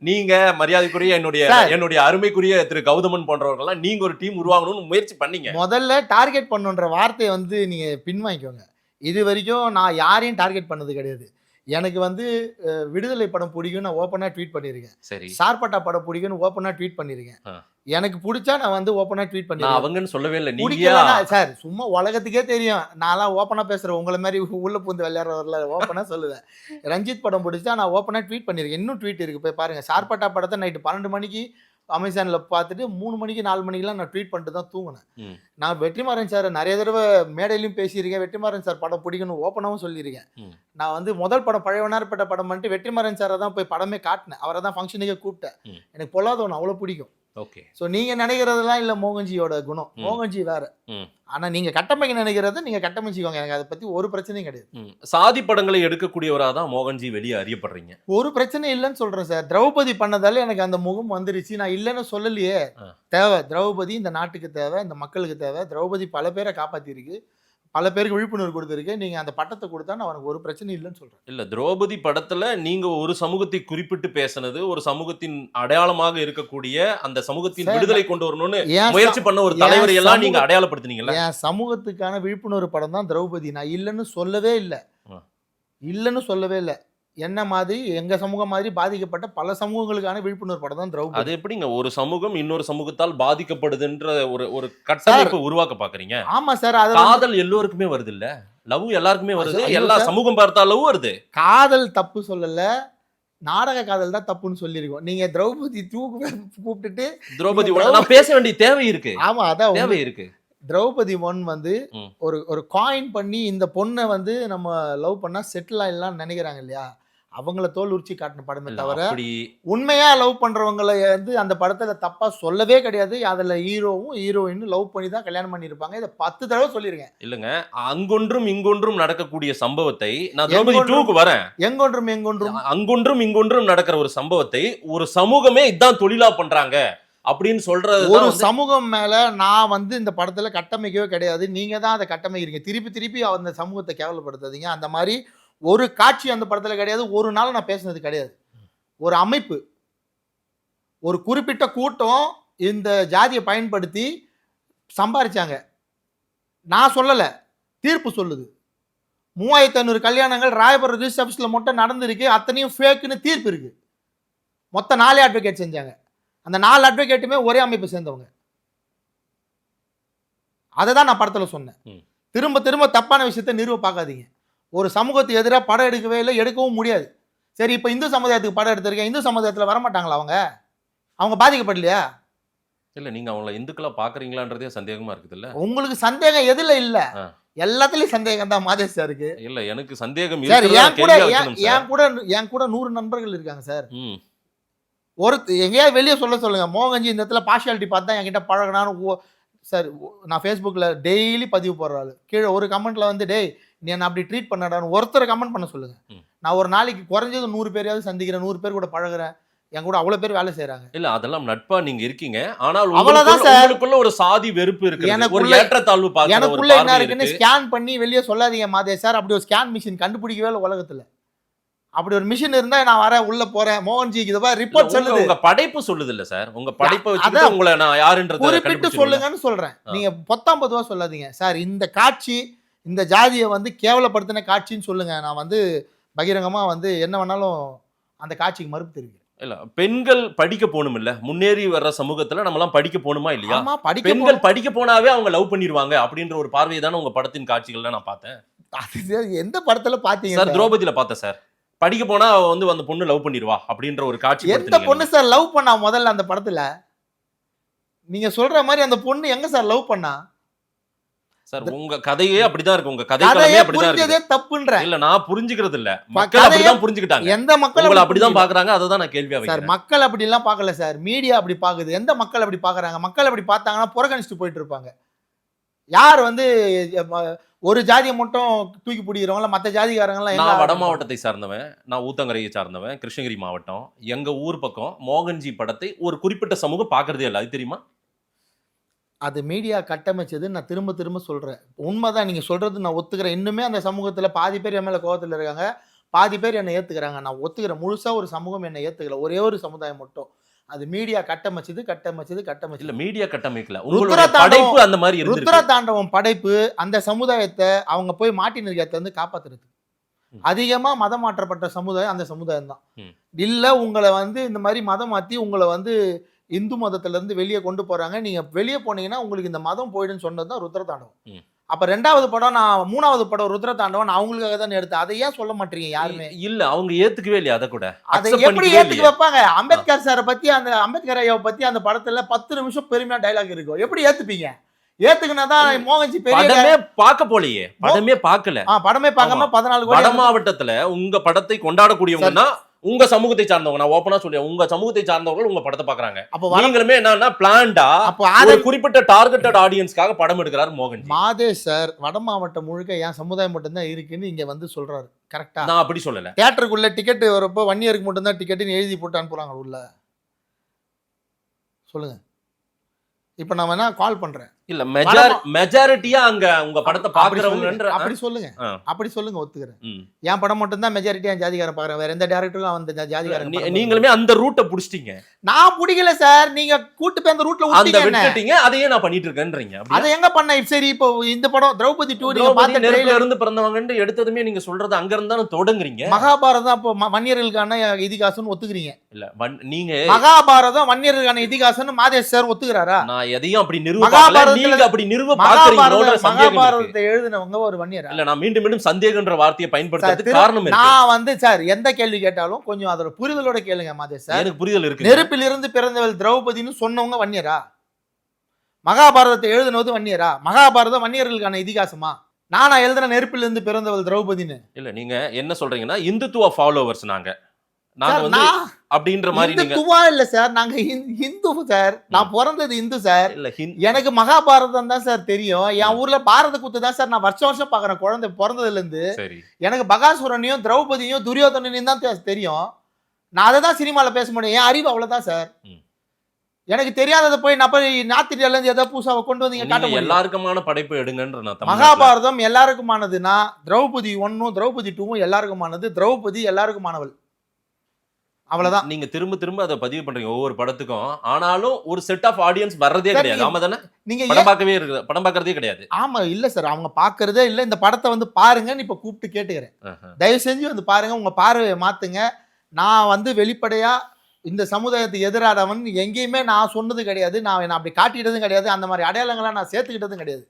நீங்க மரியாதைக்குரிய என்னுடைய அருமைக்குரிய திரு கௌதமன் போன்றவர்கள்லாம் நீங்க ஒரு டீம் உருவாக்கணும்னு முயற்சி பண்ணீங்க. முதல்ல டார்கெட் பண்ணுன்ற வார்த்தையை வந்து நீங்க பின்வாங்கிக்கோங்க. இது வரைக்கும் நான் யாரையும் டார்கெட் பண்ணது கிடையாது. எனக்கு வந்து விடுதலை படம் பிடிக்கும், நான் ஓப்பனா ட்வீட் பண்ணியிருக்கேன். சரி, சார்பட்டா படம் பிடிக்கும்னு ஓப்பனா ட்வீட் பண்ணியிருக்கேன். எனக்கு பிடிச்சா நான் வந்து ஓப்பனா ட்வீட் நான் பண்ணிருக்கேன். அவங்கன்னு சொல்லவே இல்லை. நீங்க பிடிக்கலனா சார் சும்மா உலகத்துக்கே தெரியும் நான்லாம் ஓப்பனா பேசுறேன். உங்களை மாதிரி உள்ள பூந்து விளையாடுறவர்ல ஓப்பனா சொல்லுவேன். ரஞ்சித் படம் பிடிச்சா நான் ஓப்பனா ட்வீட் பண்ணியிருக்கேன். இன்னும் ட்வீட் இருக்கு, போய் பாருங்க. சார்பட்டா படத்தை நைட்டு 12 மணிக்கு அமேசான்ல பார்த்துட்டு 3 மணிக்கு 4 மணிக்கெல்லாம் நான் ட்வீட் பண்ணிட்டு தான் தூங்கினேன். நான் வெற்றிமாறன் சார் நிறைய தடவை மேடையிலையும் பேசியிருக்கேன். வெற்றிமாறன் சார் படம் பிடிக்கணும் ஓப்பனாகவும் சொல்லியிருக்கேன். நான் வந்து முதல் படம் பழையவனார்பட்ட படம் பண்ணிட்டு வெற்றிமாறன் சாரை தான் போய் படமே காட்டினேன். அவரை தான் ஃபங்க்ஷனுக்கே கூப்பிட்டேன். எனக்கு பொல்லாதவன் அவ்வளோ பிடிக்கும். ஓகே. ஸோ நீங்க நினைக்கிறதெல்லாம் இல்லை மோகன்ஜியோட குணம். மோகன்ஜி வேற. ஆனா நீங்க கட்டமைக்க நினைக்கிறத நீங்க கட்டமைச்சிக்கோங்க. எனக்கு அதை பத்தி ஒரு பிரச்சனையும் கிடையாது. சாதி படங்களை எடுக்கக்கூடியவராக தான் மோகன்ஜி வெளியே அறியப்படுறீங்க. ஒரு பிரச்சனை இல்லைன்னு சொல்றேன் சார். திரௌபதி பண்ணதால எனக்கு அந்த முகம் வந்துருச்சு. நான் இல்லைன்னு சொல்லலையே. தேவை திரௌபதி இந்த நாட்டுக்கு தேவை, இந்த மக்களுக்கு தேவை. திரௌபதி பல பேரை காப்பாத்திருக்கு, பல பேருக்கு விழிப்புணர்வு கொடுத்துருக்கு. நீங்க அந்த பட்டத்தை கொடுத்தா நான் உனக்கு ஒரு பிரச்சனை இல்லைன்னு சொல்றேன். இல்ல திரௌபதி படத்துல நீங்க ஒரு சமூகத்தை குறிப்பிட்டு பேசினது, ஒரு சமூகத்தின் அடையாளமாக இருக்கக்கூடிய அந்த சமூகத்தின் விடுதலை கொண்டு வரணும்னு முயற்சி பண்ண ஒரு தலைவரை எல்லாம் நீங்க அடையாளப்படுத்தினீங்களா? என் சமூகத்துக்கான விழிப்புணர்வு படம் தான் திரௌபதி. நான் இல்லைன்னு சொல்லவே இல்லை. என்ன மாதிரி எங்க சமூகம் மாதிரி பாதிக்கப்பட்ட பல சமூகங்களுக்கான விழிப்புணர்வு படம் தான் திரௌபதி. அது எப்படிங்க ஒரு சமூகம் இன்னொரு சமூகத்தால் பாதிக்கப்படுதுன்ற ஒரு கட்டமைப்பு உருவாக்க பாக்குறீங்க? ஆமா சார். காதல் எல்லோருக்குமே வருது இல்ல, லவ் எல்லாருக்குமே வருது, எல்லா சமூகம் பார்த்தா லவ் வருது. காதல் தப்பு சொல்லல, நாடக காதல் தான் தப்புன்னு சொல்லியிருக்கோம். நீங்க திரௌபதி கூப்பிட்டுட்டு திரௌபதி நான் பேச வேண்டிய தேவை இருக்கு. ஆமா, அதான் தேவை இருக்கு. திரௌபதி 1 வந்து ஒரு காயின் பண்ணி இந்த பொண்ணை வந்து நம்ம லவ் பண்ணா செட்டில் ஆயிடலாம் நினைக்கிறாங்க இல்லையா, அவங்கள தோல் உரிச்சி காட்டின படமே தவிர உண்மையா லவ் பண்றவங்களை வந்து அந்த படத்துல தப்பா சொல்லவே கிடையாது. அதுல ஹீரோவும் ஹீரோயினும் லவ் பண்ணி தான் கல்யாணம் பண்ணிருப்பாங்க. இதை 10 தடவை சொல்லிருக்கேன். இல்லங்க, அங்கொன்றும் இங்கொன்றும் நடக்கக்கூடிய சம்பவத்தை நான் திரௌபதி 2க்கு வரேன். எங்கொன்றும் அங்கொன்றும் இங்கொன்றும் நடக்கிற ஒரு சம்பவத்தை ஒரு சமூகமே இதான் தொழிலா பண்றாங்க அப்படின்னு சொல்றது ஒரு சமூகம் மேல நான் வந்து இந்த படத்துல கட்டமைக்கவே கிடையாது. நீங்க தான் அதை கட்டமைக்கிறீங்க. திருப்பி அந்த சமூகத்தை கேவலப்படுத்தாதீங்க. அந்த மாதிரி ஒரு காட்சி அந்த படத்துல கிடையாது. ஒரு நாள் நான் பேசினது கிடையாது. ஒரு அமைப்பு, ஒரு குறிப்பிட்ட கூட்டம் இந்த ஜாதியை பயன்படுத்தி சம்பாரிச்சாங்க. நான் சொல்லல, தீர்ப்பு சொல்லுது. 3500 கல்யாணங்கள் ராயபுரம் ரிஜிஸ்டர் ஆஃபீஸ்ல மட்டும் நடந்திருக்கு. அத்தனையும் ஃபேக்குன்னு தீர்ப்பு இருக்கு. மொத்தம் 4 அட்வொகேட் செஞ்சாங்க. அந்த 4 அட்வொகேட்டுமே ஒரே அமைப்பை சேர்ந்தவங்க. அதை தான் நான் படத்துல சொன்னேன். திரும்ப திரும்ப தப்பான விஷயத்தை நிறுவ பார்க்காதீங்க. ஒரு சமூகத்துக்கு எதிராக படம் எடுக்கவே இல்லை, எடுக்கவும் முடியாது. சரி, இப்போ இந்து சமுதாயத்துக்கு படம் எடுத்திருக்கேன், இந்து சமுதாயத்தில் வரமாட்டாங்களா அவங்க பாதிக்கப்படலையா? இல்ல நீங்க அவங்கள இந்துக்களா பாக்குறீங்களான்றதே சந்தேகமா இருக்குது இல்ல. உங்களுக்கு சந்தேகம் எதுல இல்ல? எல்லாத்துலயும் சந்தேகம் தான் மாதேஷ் சாருக்கு. இல்ல எனக்கு சந்தேகம் சார், இருக்கு. என் கூட 100 நண்பர்கள் இருக்காங்க சார். ஒரு எங்கேயாவது வெளியே சொல்லுங்க, மோகன்ஜி இந்த இடத்துல பார்ஷியாலிட்டி பார்த்தா என்கிட்ட பழகினான்னு. சார், நான் ஃபேஸ்புக்கில் டெய்லி பதிவு போடுறாள், கீழே ஒரு கமெண்ட்ல வந்து டேய் நீ என்ன அப்படி ட்ரீட் பண்ணடான்னு ஒருத்தரை கமெண்ட் பண்ண சொல்லுங்க. நான் ஒரு நாளைக்கு குறைஞ்சது 100 பேரையாவது சந்திக்கிறேன், 100 பேர் கூட பழகுறேன், என் கூட அவ்வளவு பேர் வேலை செய்யறாங்க. இல்ல அதெல்லாம் நட்பா நீங்க இருக்கீங்க. ஆனால் உங்களுக்குள்ள ஒரு சாதி வெறுப்பு இருக்கு, ஒரு ஏற்றத்தாழ்வு பார்க்குற எனக்குள்ள என்ன இருக்குன்னு ஸ்கேன் பண்ணி வெளியே சொல்லாதீங்க மாதேஷ் சார். அப்படி ஒரு ஸ்கேன் மிஷின் கண்டுபிடிக்கவே இல்லை உலகத்துல. அப்படி ஒரு மிஷின் இருந்தா நான் வர உள்ள போறேன், மோகன்ஜி இத பாரு ரிப்போர்ட் சொல்லுது. உங்க படைப்பு சொல்லுது இல்ல சார், உங்க படைப்பை வச்சு உங்களை நான் யாருன்றதை குறிப்பிட்டு சொல்லுங்கன்னு சொல்றேன். நீங்க பொத்தாம் பொதுவா சொல்லாதீங்க சார். இந்த காட்சி இந்த ஜாதியை வந்து கேவலப்படுத்தின காட்சின்னு சொல்லுங்க, நான் வந்து பகிரங்கமா வந்து என்ன வேணாலும் அந்த காட்சிக்கு மறுப்பு தெரிவிக்கிறேன். இல்ல பெண்கள் படிக்க போகணும் இல்ல, முன்னேறி வர்ற சமூகத்துல நம்ம எல்லாம் படிக்க போகணுமா இல்லையா? பெண்கள் படிக்க போனாவே அவங்க லவ் பண்ணிடுவாங்க அப்படின்ற ஒரு பார்வையை தானே உங்க படத்தின் காட்சிகள்ல நான் பார்த்தேன். எந்த படத்துல பாத்தீங்க சார்? திரௌபதியில பார்த்தேன் சார். படிக்க போனா வந்து அந்த பொண்ணு லவ் பண்ணிடுவா அப்படின்ற ஒரு காட்சி. எந்த பொண்ணு சார் லவ் பண்ணா முதல்ல அந்த படத்துல? நீங்க சொல்ற மாதிரி அந்த பொண்ணு எங்க சார் லவ் பண்ணா? சார் உங்க கதையே அப்படிதான் இருக்கு, உங்க கதையே அப்படிதான் இருக்கு. தப்புன்ற இல்ல நான் புரிஞ்சுக்கிறது இல்ல, மக்கள் அப்படிதான் புரிஞ்சுக்கிட்டாங்க. எந்த மக்கள் உங்களை அப்படிதான் பாக்குறாங்க, அதை தான் நான் கேள்வியா வைக்கிறேன். சார், மக்கள் அப்படி எல்லாம் பார்க்கல சார், மீடியா அப்படி பாக்குது. எந்த மக்கள் அப்படி பாக்குறாங்க? மக்கள் அப்படி பார்த்தாங்கன்னா புறக்கணிச்சுட்டு போயிட்டு இருப்பாங்க. யார் வந்து ஒரு ஜாதியை மட்டும் தூக்கி பிடிக்கிறவங்கள மற்ற ஜாதிகாரங்க எல்லாம். நான் வட மாவட்டத்தை சார்ந்தவன், நான் ஊத்தங்கரையை சார்ந்தவன், கிருஷ்ணகிரி மாவட்டம். எங்க ஊர் பக்கம் மோகன்ஜி படத்தை ஒரு குறிப்பிட்ட சமூகம் பாக்குறதே இல்லை, அது தெரியுமா? அது மீடியா கட்டமைச்சது. நான் திரும்ப திரும்ப சொல்றேன், உண்மைதான் நீங்க சொல்றது, நான் ஒத்துக்கிறேன். இன்னுமே அந்த சமூகத்துல பாதி பேர் என் மேல கோவத்தில் இருக்காங்க, பாதி பேர் என்னை ஏத்துக்கிறாங்க. நான் ஒத்துக்கிறேன், முழுசா ஒரு சமூகம் என்னை ஏத்துக்கல, ஒரே ஒரு சமுதாயம் மட்டும். அது மீடியா கட்டமைச்சது. இல்ல மீடியா கட்டமைக்கல, உங்களோட படைப்பு அந்த மாதிரி இருந்துருக்கு. ருத்ர தாண்டவம் படைப்பு அந்த சமுதாயத்தை அவங்க போய் மாட்டி நிற்கிறத வந்து காப்பாத்துறது. அதிகமா மதம் மாற்றப்பட்ட சமுதாயம் அந்த சமுதாயம் தான். இல்ல உங்களை வந்து இந்த மாதிரி மதம் மாத்தி உங்களை வந்து இந்து மதத்துல இருந்து வெளியே கொண்டு போறாங்க, நீங்க வெளியே போனீங்கன்னா உங்களுக்கு இந்த மதம் போயிடுன்னு சொன்னதுதான் ருத்ர தாண்டவம். அப்ப 2வது படம், நான் 3வது படம் ருத்ர தாண்டவன் நான் அவங்களுக்காக தான் எடுத்தேன். அதை ஏன் சொல்ல மாட்டீங்க யாருமே? இல்ல அவங்க ஏத்துக்கவே இல்லையா? அதை கூட அதை எப்படி ஏத்துக்க வைப்பாங்க? அம்பேத்கர் சாரை பத்தி, அந்த அம்பேத்கர் ஐயாவை பத்தி அந்த படத்துல 10 நிமிஷம் பெருமையா டைலாக் இருக்கும். எப்படி ஏத்துப்பீங்க? ஏத்துக்குனாதான் மோகன்ஜி படமே பார்க்க போலையே, படமே பார்க்கல. படமே பார்க்காம 14 கோடி. வட மாவட்டத்துல உங்க படத்தை கொண்டாடக்கூடியவங்கன்னா உங்க சமூகத்தை சார்ந்தவங்க, நான் ஓப்பனா சொல்றேன், உங்க சமூகத்தை சார்ந்தவங்க உங்க படத்தை பாக்குறாங்க. நீங்களுமே என்னன்னா பிளான்டா ஒரு குறிப்பிட்ட டார்கெட்டட் ஆடியன்ஸ்க்காக படம் எடுக்கிறாரு மோகன் மாதேஷ் சார். வட மாவட்டம் முழுக்க என் சமுதாயம் மட்டும்தான் இருக்குன்னு இங்க வந்து சொல்றாரு. கரெக்டா? நான் அப்படி சொல்லல. தியேட்டருக்குள்ள டிக்கெட் வரப்போ 1 இயருக்கு மட்டும்தான் டிக்கெட்னு எழுதி போட்டு அனுப்புறாங்க உள்ள. சொல்லுங்க. இப்ப நான் வேணா கால் பண்றேன். இல்ல மெஜாரிட்டியா அங்க உங்க படத்தை பாக்குறவங்க அப்படி சொல்லுங்க, அப்படி சொல்லுங்க, ஒத்துக்கிறேன். என் படம் மட்டும் தான் மெஜாரிட்டியா ஜாதிகாரன் பாக்குறேன், வேற எந்த டைரக்டரும் அந்த ஜாதிகாரன். நீங்களுமே அந்த ரூட்டை புடிச்சிட்டீங்க. நான் புடிக்கல சார், நீங்க கூட்டி போய் அந்த ரூட்ல விட்டுட்டீங்க. அதையே நான் பண்ணிட்டு இருக்கேன்றீங்க. அதை எங்க பண்ண? சரி, இப்போ இந்த படம் திரௌபதி 2 நீங்க பார்த்த ட்ரெய்லர்ல இருந்து பிறந்தவங்கன்னு எடுத்ததுமே நீங்க சொல்றது அங்க இருந்தா தொடங்குறீங்க. மகாபாரதம் அப்போ வன்னியர்களுக்கான இதிகாசம்னு ஒத்துக்கிறீங்க இல்ல? நீங்க மகாபாரதம் வன்னியர்களுக்கான இதிகாசம்னு மாதேஷ் சார் ஒத்துக்கிறாரா? நான் எதையும் அப்படி நிரூபணம் நீங்க அப்படி நிரூப பாக்குறீங்களோட மகாபாரதத்தை எழுதினவங்க ஒரு வன்னியரா? இல்ல, நான் மீண்டும் மீண்டும் சந்தேகம்ன்ற வார்த்தையை பயன்படுத்துறதுக்கு காரணம் இருக்கு. நான் வந்து சார் எந்த கேள்வி கேட்டாலும் கொஞ்சம் அதோட புரிதலோட கேளுங்க மாதேஷ் சார். எனக்கு புரிதல் இருக்கு. நெருப்பில் இருந்து பிறந்தவள் திரௌபதின்னு சொன்னவங்க வன்னியரா? மகாபாரதத்தை எழுதினது வன்னியரா? மகாபாரதம் வன்னியர்களுக்கான இதிகாசமா? நானா எழுதின நெருப்பில் இருந்து பிறந்தவள் திரௌபதின்னு? இல்ல, நீங்க என்ன சொல்றீங்கன்னா இந்துத்துவ ஃபாலோவர்ஸ் நாங்க வந்து அப்படின்ற மாதிரி. நீங்க இந்துத்துவா இல்ல சார், நாங்க இந்து சார். நான் பிறந்தது இந்து சார். எனக்கு மகாபாரதம் தான் சார் தெரியும். என் ஊர்ல பாரத குத்து தான் சார் நான் வருஷம் பாக்குறேன் குழந்தை பிறந்ததுல இருந்து. எனக்கு பகாசுரனையும் திரௌபதியும் துரியோதனையும் தான் தெரியும். நான் அதை தான் சினிமால பேச முடியும். என் அறிவு அவ்வளவுதான் சார். எனக்கு தெரியாததை போய் நான் போய் நாத்திரியால இருந்து எதை பூசாவை கொண்டு வந்தீங்க காட்ட முடியும்? எல்லாருக்குமான படைப்பு எடுங்கன்ற. மகாபாரதம் எல்லாருக்குமானதுன்னா திரௌபதி 1 திரௌபதி 2 எல்லாருக்குமானது. திரௌபதி எல்லாருக்குமானவள், அவ்வளவுதான். நீங்க திரும்ப திரும்ப அதை பதிவு பண்றீங்க ஒவ்வொரு படத்துக்கும். ஆனாலும் ஒரு செட் ஆஃப் ஆடியன்ஸ் வர்றதே கிடையாது. ஆமா தானே? நீங்க படம் பார்க்கவே இருக்கு, படம் பார்க்கறதே கிடையாது. ஆமா இல்ல சார், அவங்க பாக்குறதே இல்ல. இந்த படத்தை வந்து பாருங்கன்னு இப்ப கூப்பிட்டு கேட்டுக்கிறேன். தயவு செஞ்சு வந்து பாருங்க, உங்க பார்வையை மாத்துங்க. நான் வந்து வெளிப்படையா இந்த சமுதாயத்துக்கு எதிரானவன் எங்கேயுமே நான் சொன்னது கிடையாது. நான் அப்படி காட்டிட்டதும் கிடையாது. அந்த மாதிரி அடையாளங்களை நான் சேர்த்துக்கிட்டதும் கிடையாது.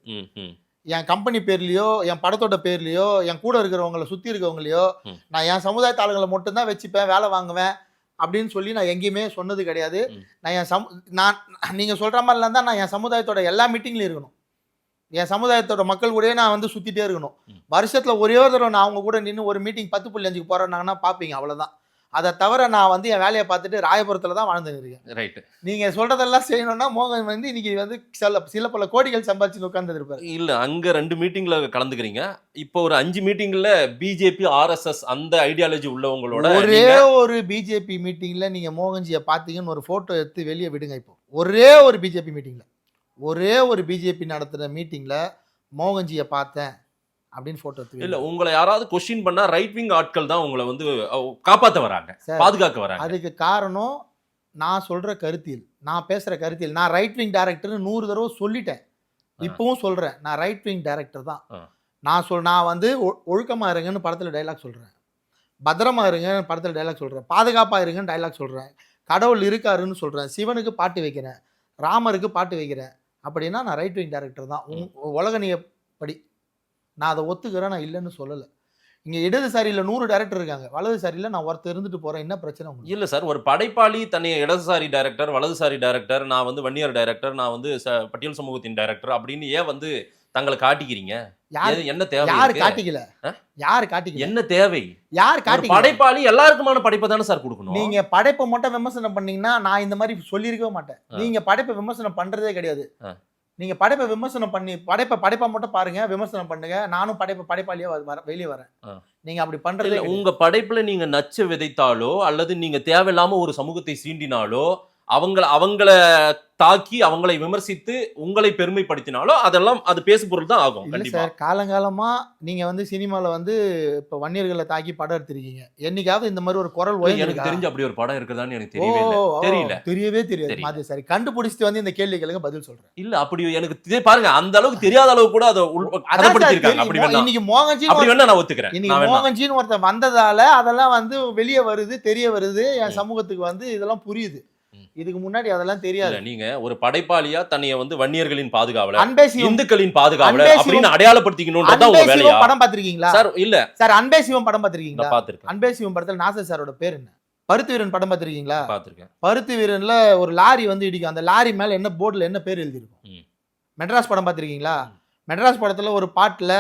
என் கம்பெனி பேர்லயோ என் படத்தோட பேர்லயோ என் கூட இருக்கிறவங்கள சுத்தி இருக்கவங்களையோ ம். நான் என் சமுதாயத்து ஆளுங்களை மட்டும்தான் வச்சுப்பேன், வேலை வாங்குவேன் அப்படின்னு சொல்லி நான் எங்கேயுமே சொன்னது கிடையாது. ம். நான் நான் நீங்க சொல்ற மாதிரிலாம் தான் நான் என் சமுதாயத்தோட எல்லா மீட்டிங்லையும் இருக்கணும். என் சமுதாயத்தோட மக்கள் கூடயே நான் வந்து சுத்திட்டே இருக்கணும். ம். வருஷத்துல ஒரே ஒரு தடவை நான் அவங்க கூட நின்று ஒரு மீட்டிங் 10.5க்கு போறேன்னாங்கன்னா பார்ப்பீங்க, அவ்வளவுதான். அதை தவிர நான் வந்து என் வேலையை பார்த்துட்டு ராயபுரத்துல தான் வாழ்ந்து இருக்கேன். ரைட். நீங்க சொல்றதெல்லாம் செய்யணும்னா மோகன் வந்து இன்னைக்கு வந்து சில பல கோடிகள் சம்பாதிச்சு உட்கார்ந்து இருப்பாரு. இல்ல அங்க 2 மீட்டிங்ல கலந்துக்கிறீங்க. இப்போ ஒரு 5 மீட்டிங்ல பிஜேபி ஆர்எஸ்எஸ் அந்த ஐடியாலஜி உள்ளவங்களோட ஒரே ஒரு பிஜேபி மீட்டிங்ல நீங்க மோகன்ஜியை பார்த்தீங்கன்னு ஒரு போட்டோ எடுத்து வெளியே விடுங்க. இப்போ ஒரே ஒரு பிஜேபி மீட்டிங்ல, ஒரே ஒரு பிஜேபி நடத்துற மீட்டிங்ல மோகன்ஜியை பார்த்தேன் அப்படின்னு போட்டோ எடுத்து இல்ல உங்களை யாராவது கொஸ்டின் பண்ணா ரைட் விங் ஆட்கள் தான் உங்களை வந்து காப்பாத்த வராங்க, சார், பாதுகாக்க வராங்க. அதுக்கு காரணம் நான் சொல்ற கருத்தியல், நான் பேசுற கருத்தியல். நான் ரைட் விங் டைரக்டர் 100 தடவை சொல்லிட்டேன், இப்பவும் சொல்றேன். நான் ரைட் விங் டைரக்டர் தான். நான் வந்து ஒழுக்கமா இருங்கன்னு படத்துல டைலாக் சொல்றேன், பத்திரமா இருங்கன்னு படத்துல டைலாக் சொல்றேன், பாதுகாப்பா இருங்கன்னு டைலாக் சொல்றேன், கடவுள் இருக்காருன்னு சொல்றேன், சிவனுக்கு பாட்டு வைக்கிறேன், ராமருக்கு பாட்டு வைக்கிறேன். அப்படின்னா நான் ரைட் விங் டைரக்டர் தான். உலக நீ படி நான் அதை ஒத்துக்கிறேன், நான் இல்லைன்னு சொல்லலை. இங்கே இடதுசாரியில் 100 டைரக்டர் இருக்காங்க, வலதுசாரியில் நான் ஒருத்தர் இருந்துட்டு போகிறேன். என்ன பிரச்சனை உங்களுக்கு? இல்ல சார், ஒரு படைப்பாளி தன்னை இடதுசாரி டைரக்டர், வலதுசாரி டைரக்டர், நான் வந்து வன்னியர் டைரக்டர், நான் வந்து பட்டியல் சமூகத்தின் டைரக்டர் அப்படின்னு ஏன் வந்து தங்களை காட்டிக்கிறீங்க? என்ன தேவை? யாரு காட்டிக்கல? யாரு காட்டிக்கல? என்ன தேவை? யார் காட்டி? படைப்பாளி எல்லாருக்குமான படைப்பை தானே சார் கொடுக்கணும். நீங்க படைப்பை மட்டும் விமர்சனம் பண்ணீங்கன்னா நான் இந்த மாதிரி சொல்லியிருக்கவே மாட்டேன். நீங்க படைப்பை விமர்சனம் பண்றதே கிடையாது. நீங்க படைப்பை விமர்சனம் பண்ணி படைப்பை மட்டும் பாருங்க, விமர்சனம் பண்ணுங்க. நானும் படைப்பாளியா வெளியே வரேன். நீங்க அப்படி பண்றது உங்க படைப்புல நீங்க நச்சு விதைத்தாலோ அல்லது நீங்க தேவையில்லாம ஒரு சமூகத்தை சீண்டினாலோ அவங்கள தாக்கி அவங்களை விமர்சித்து உங்களை பெருமைப்படுத்தினாலோ அதெல்லாம் அது பேசு பொருள் தான் ஆகும். கண்டிப்பா சார், காலங்காலமா நீங்க வந்து சினிமால வந்து இப்ப வன்னியர்களை தாக்கி படம் எடுத்திருக்கீங்க. என்னைக்காவது இந்த மாதிரி ஒரு குரல் எனக்கு தெரிஞ்சு அப்படி ஒரு படம் இருக்குதான்னு எனக்கு தெரியவே தெரியாது. அது சரி, கண்டுபிடிச்சிட்டு வந்து இந்த கேள்விகளுக்கு பதில் சொல்றேன். இல்ல அப்படி எனக்கு பாருங்க, அந்த அளவுக்கு தெரியாத அளவுக்கு கூட அதை கதைப்படுத்திருக்காங்க. அப்படி வேணா இன்னைக்கு மோகன்ஜி அப்படி வேணா நான் ஒத்துக்கிறேன். இன்னைக்கு மோகன்ஜின்னு ஒருத்தர் வந்ததால அதெல்லாம் வந்து வெளியே வருது, தெரிய வருது. என் சமூகத்துக்கு வந்து இதெல்லாம் புரியுது. இதுக்கு முன்னாடி அதெல்லாம் தெரியாது. நீங்க ஒரு படைப்பாளியா தன்னைய வந்து வன்னியர்களின் பாதுகாவலர், அன்பே சிவம், இந்துக்களின் பாதுகாவலர் அப்படின்னு அடையாளப்படுத்திக்கணும்ன்றத உங்க வேலையா? படம் பாத்திருக்கீங்களா சார்? இல்ல சார், அன்பே சிவம் படம் பாத்திருக்கீங்களா? பாத்திருக்கேன். அன்பே சிவம் படத்துல நாசர் சாரோட பேர் என்ன? பருத்தி வீரன் படம் பாத்திருக்கீங்களா? பாத்திருக்கேன். பருத்தி வீரன்ல ஒரு லாரி வந்து இடிக்கும். அந்த லாரி மேல என்ன போர்டுல என்ன பேர் எழுதி இருக்கும்? மெட்ராஸ் படம் பாத்திருக்கீங்களா? மெட்ராஸ் படத்துல ஒரு பாட்டுல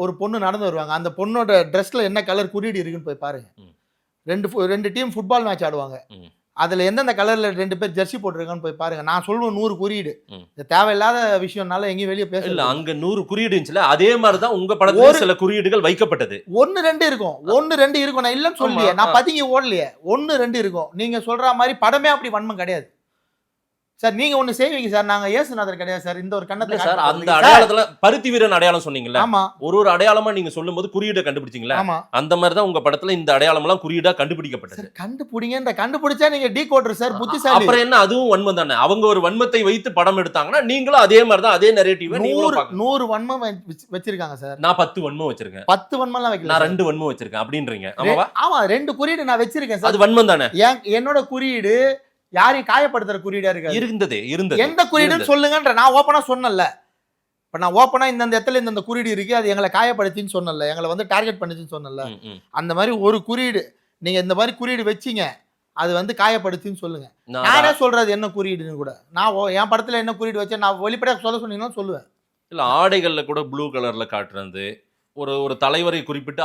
ஒரு பொண்ணு நடந்து வருவாங்க. அந்த பொண்ணோட ட்ரெஸ்ல என்ன கலர் குறியீடு இருக்குன்னு போய் பாருங்க. ரெண்டு டீம் ஃபுட்பால் மேட்ச் ஆடுவாங்க. அதுல எந்தெந்த கலர்ல 2 பேர் ஜெர்சி போட்டிருக்கான்னு போய் பாருங்க. நான் சொல்லுவேன் 100 குறியீடு. இது தேவையில்லாத விஷயம்னால எங்கேயும் வெளியே பேச இல்ல. அங்க 100 குறியீடு இருந்துச்சுல, அதே மாதிரிதான் உங்க படத்துல சில குறியீடுகள் வைக்கப்பட்டது. 1-2 இருக்கும். 1-2 இருக்கும். நான் இல்லன்னு சொல்லியே, நான் பதுங்கி ஓடலையே. 1-2 இருக்கும். நீங்க சொல்ற மாதிரி படமே அப்படி வன்மம் கிடையாது சார். நீங்க ஒண்ணு செய்வீங்க சார், நாங்க ஏசுநாதர் கிடையாது சார். இந்த ஒரு கண்ணத்துல சார் அந்த அடையாளத்துல பருத்தி வீரன் அடையாளம் சொன்னீங்கல்ல? ஆமா. ஒரு அடையாளமா நீங்க சொல்லும்போது குறியீடை கண்டுபிடிச்சீங்களா? ஆமா. அந்த மாதிரி தான் உங்க படத்துல இந்த அடையாளம் எல்லாம் குறியீடா கண்டுபிடிக்கப்பட்டது. கண்டுபிடிங்க. கண்டுபிடிச்சா நீங்க டீகோடர் சார், புத்திசாலி. அப்புறம் என்ன, அதுவும் வன்மம் தானே. அவங்க ஒரு வன்மத்தை வைத்து படம் எடுத்தாங்கன்னா நீங்களும் அதே மாதிரி தான், அதே நரேட்டிவ். 100 வன்மம் வச்சிருக்காங்க சார். நான் 10 வன்மம் வச்சிருக்கேன். 10 வன்மம்லாம் வைக்கல. நான் 2 வன்மம் வச்சிருக்கேன் அப்படின்றீங்க. ஆமாவா? ஆமா, 2 குறியீடு நான் வச்சிருக்கேன் சார். அது வன்மம் தானே. என்னோட குறியீடு யாரையும் காயப்படுத்துற குறியீடா இருக்காது. இருந்தது. எந்த குறியீடுன்னு சொல்லுங்கன்ற நான் ஓப்பனா சொன்னல. இப்ப நான் ஓப்பனா இந்த இடத்துல இந்த குறியீடு இருக்கு, அது எங்களை காயப்படுத்தின்னு சொன்னல, எங்களை வந்து டார்கெட் பண்ணிச்சுன்னு சொன்னல. அந்த மாதிரி ஒரு குறியீடு நீங்க இந்த மாதிரி குறியீடு வச்சீங்க, அது வந்து காயப்படுத்தின்னு சொல்லுங்க. நானே சொல்றது என்ன குறியீடுன்னு கூட. நான் என் படத்துல என்ன குறியீடு வச்சேன் நான் வெளிப்படையா சொல்ல சொன்னீங்கன்னா சொல்லுவேன். இல்ல ஆடைகள்ல கூட ப்ளூ கலர்ல காட்டுறது, ஒரு தலைவரை குறிப்பிட்டு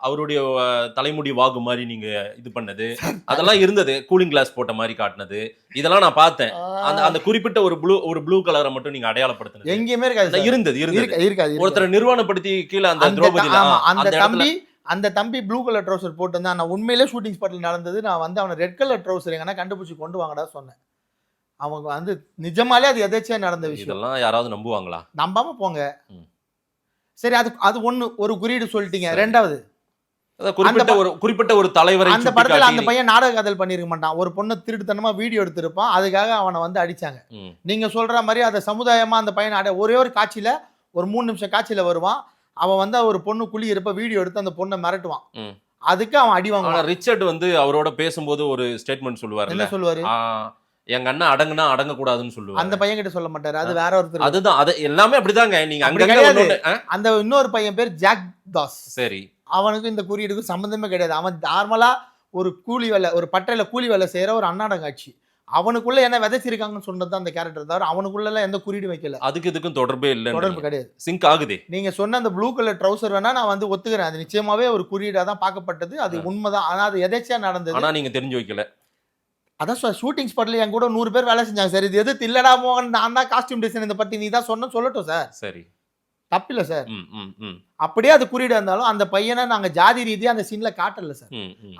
அவருடைய தலைமுடி வாகு மாதிரி நீங்க இது பண்ணது, அதெல்லாம் இருந்தது. கூலிங் கிளாஸ் போட்ட மாதிரி காட்டினது, இதெல்லாம் நான் பார்த்தேன். அந்த குறிப்பிட்ட ஒரு ப்ளூ கலரை மட்டும் நீங்க அடையாளப்படுத்தினது எங்கேயுமே இருக்காது. இருந்தது. ஒருத்தர் நிர்வாணப்படுத்தி கீழே அந்த திரௌபதி அந்த தம்பி ப்ளூ கலர் ட்ரௌசர் போட்டு தான். நான் உண்மையிலே ஷூட்டிங் ஸ்பாட்ல நடந்தது. நான் வந்து அவனை ரெட் கலர் ட்ரௌசர் எங்கன்னா கண்டுபிடிச்சி கொண்டு வாங்கடா சொன்னேன். அவங்க வந்து நிஜமாலே அது எதாச்சும் நடந்த விஷயம். இதெல்லாம் யாராவது நம்புவாங்களா? நம்பாம போங்க. சரி, அது ஒரு குறியீடு சொல்லிட்டீங்க. ரெண்டாவது குறிப்பிட்ட ஒரு தலைவரை அந்த படத்துல அந்த பையன் நாடக காதல் பண்ணிருக்க மாட்டான். ஒரு பொண்ணை திருட்டுத்தனமா வீடியோ எடுத்திருப்பான், அதுக்காக அவனை வந்து அடிச்சாங்க. நீங்க சொல்ற மாதிரி அதை சமுதாயமா அந்த பையன் ஒரே ஒரு காட்சியில, ஒரு 3 நிமிஷம் காட்சியில வருவான். அவன் வந்து ஒரு பொண்ணு குழி இருப்ப வீடியோ எடுத்து அந்த பொண்ணை மிரட்டுவான். அதுக்கு அவன் அடி வாங்குவான். ரிச்சர்ட் வந்து அவரோட பேசும்போது ஒரு ஸ்டேட்மெண்ட் சொல்லுவாரு. என்ன சொல்லுவாரு? எங்க அண்ணன் அடங்குனா அடங்க கூடாதுன்னு சொல்லுவாங்க. அந்த பையன் கிட்ட சொல்ல மாட்டாரு, அது வேற ஒருத்தர். அதுதான், அது எல்லாமே அப்படிதாங்க. நீங்க அப்படி அங்க கிடையாது. அந்த இன்னொரு பையன் பேர் ஜாக் தாஸ். சரி, அவனுக்கும் இந்த குறியீடுக்கும் சம்பந்தமே கிடையாது. அவன் நார்மலா ஒரு கூலி வேலை, ஒரு பட்டையில கூலி வேலை செய்யற ஒரு அன்னாடங்காட்சி. அவனுக்குள்ள என்ன விதைச்சிருக்காங்கன்னு சொன்னது அந்த கேரக்டர் தவிர அவனுக்குள்ள எந்த குறியீடு வைக்கல. அதுக்கு இதுக்கும் தொடர்பே இல்ல, தொடர்பு கிடையாது. சிங்க் ஆகுதே. நீங்க சொன்ன அந்த ப்ளூ கலர் ட்ரவுசர் வேணா நான் வந்து ஒத்துக்கிறேன், அது நிச்சயமாவே ஒரு குறியீடா தான் பார்க்கப்பட்டது, அது உண்மைதான். ஆனா அது எதேச்சியா நடந்தது. ஆனா நீங்க தெரிஞ்சு வைக்கல. அதான் ஷூட்டிங் ஸ்பாட்ல என் கூட 100 பேர் வேலை செஞ்சாங்க சார். இது எது இல்லடா மோகன், நான் தான் காஸ்டியூம் டிசைன் இதை பத்தி நீ தான் சொல்லட்டும் சார். சரி, தப்பில்லை சார். அப்படியே அது குறியீடு இருந்தாலும் அந்த பையனை நாங்க ஜாதி ரீதியா அந்த சீன்ல காட்டல சார்.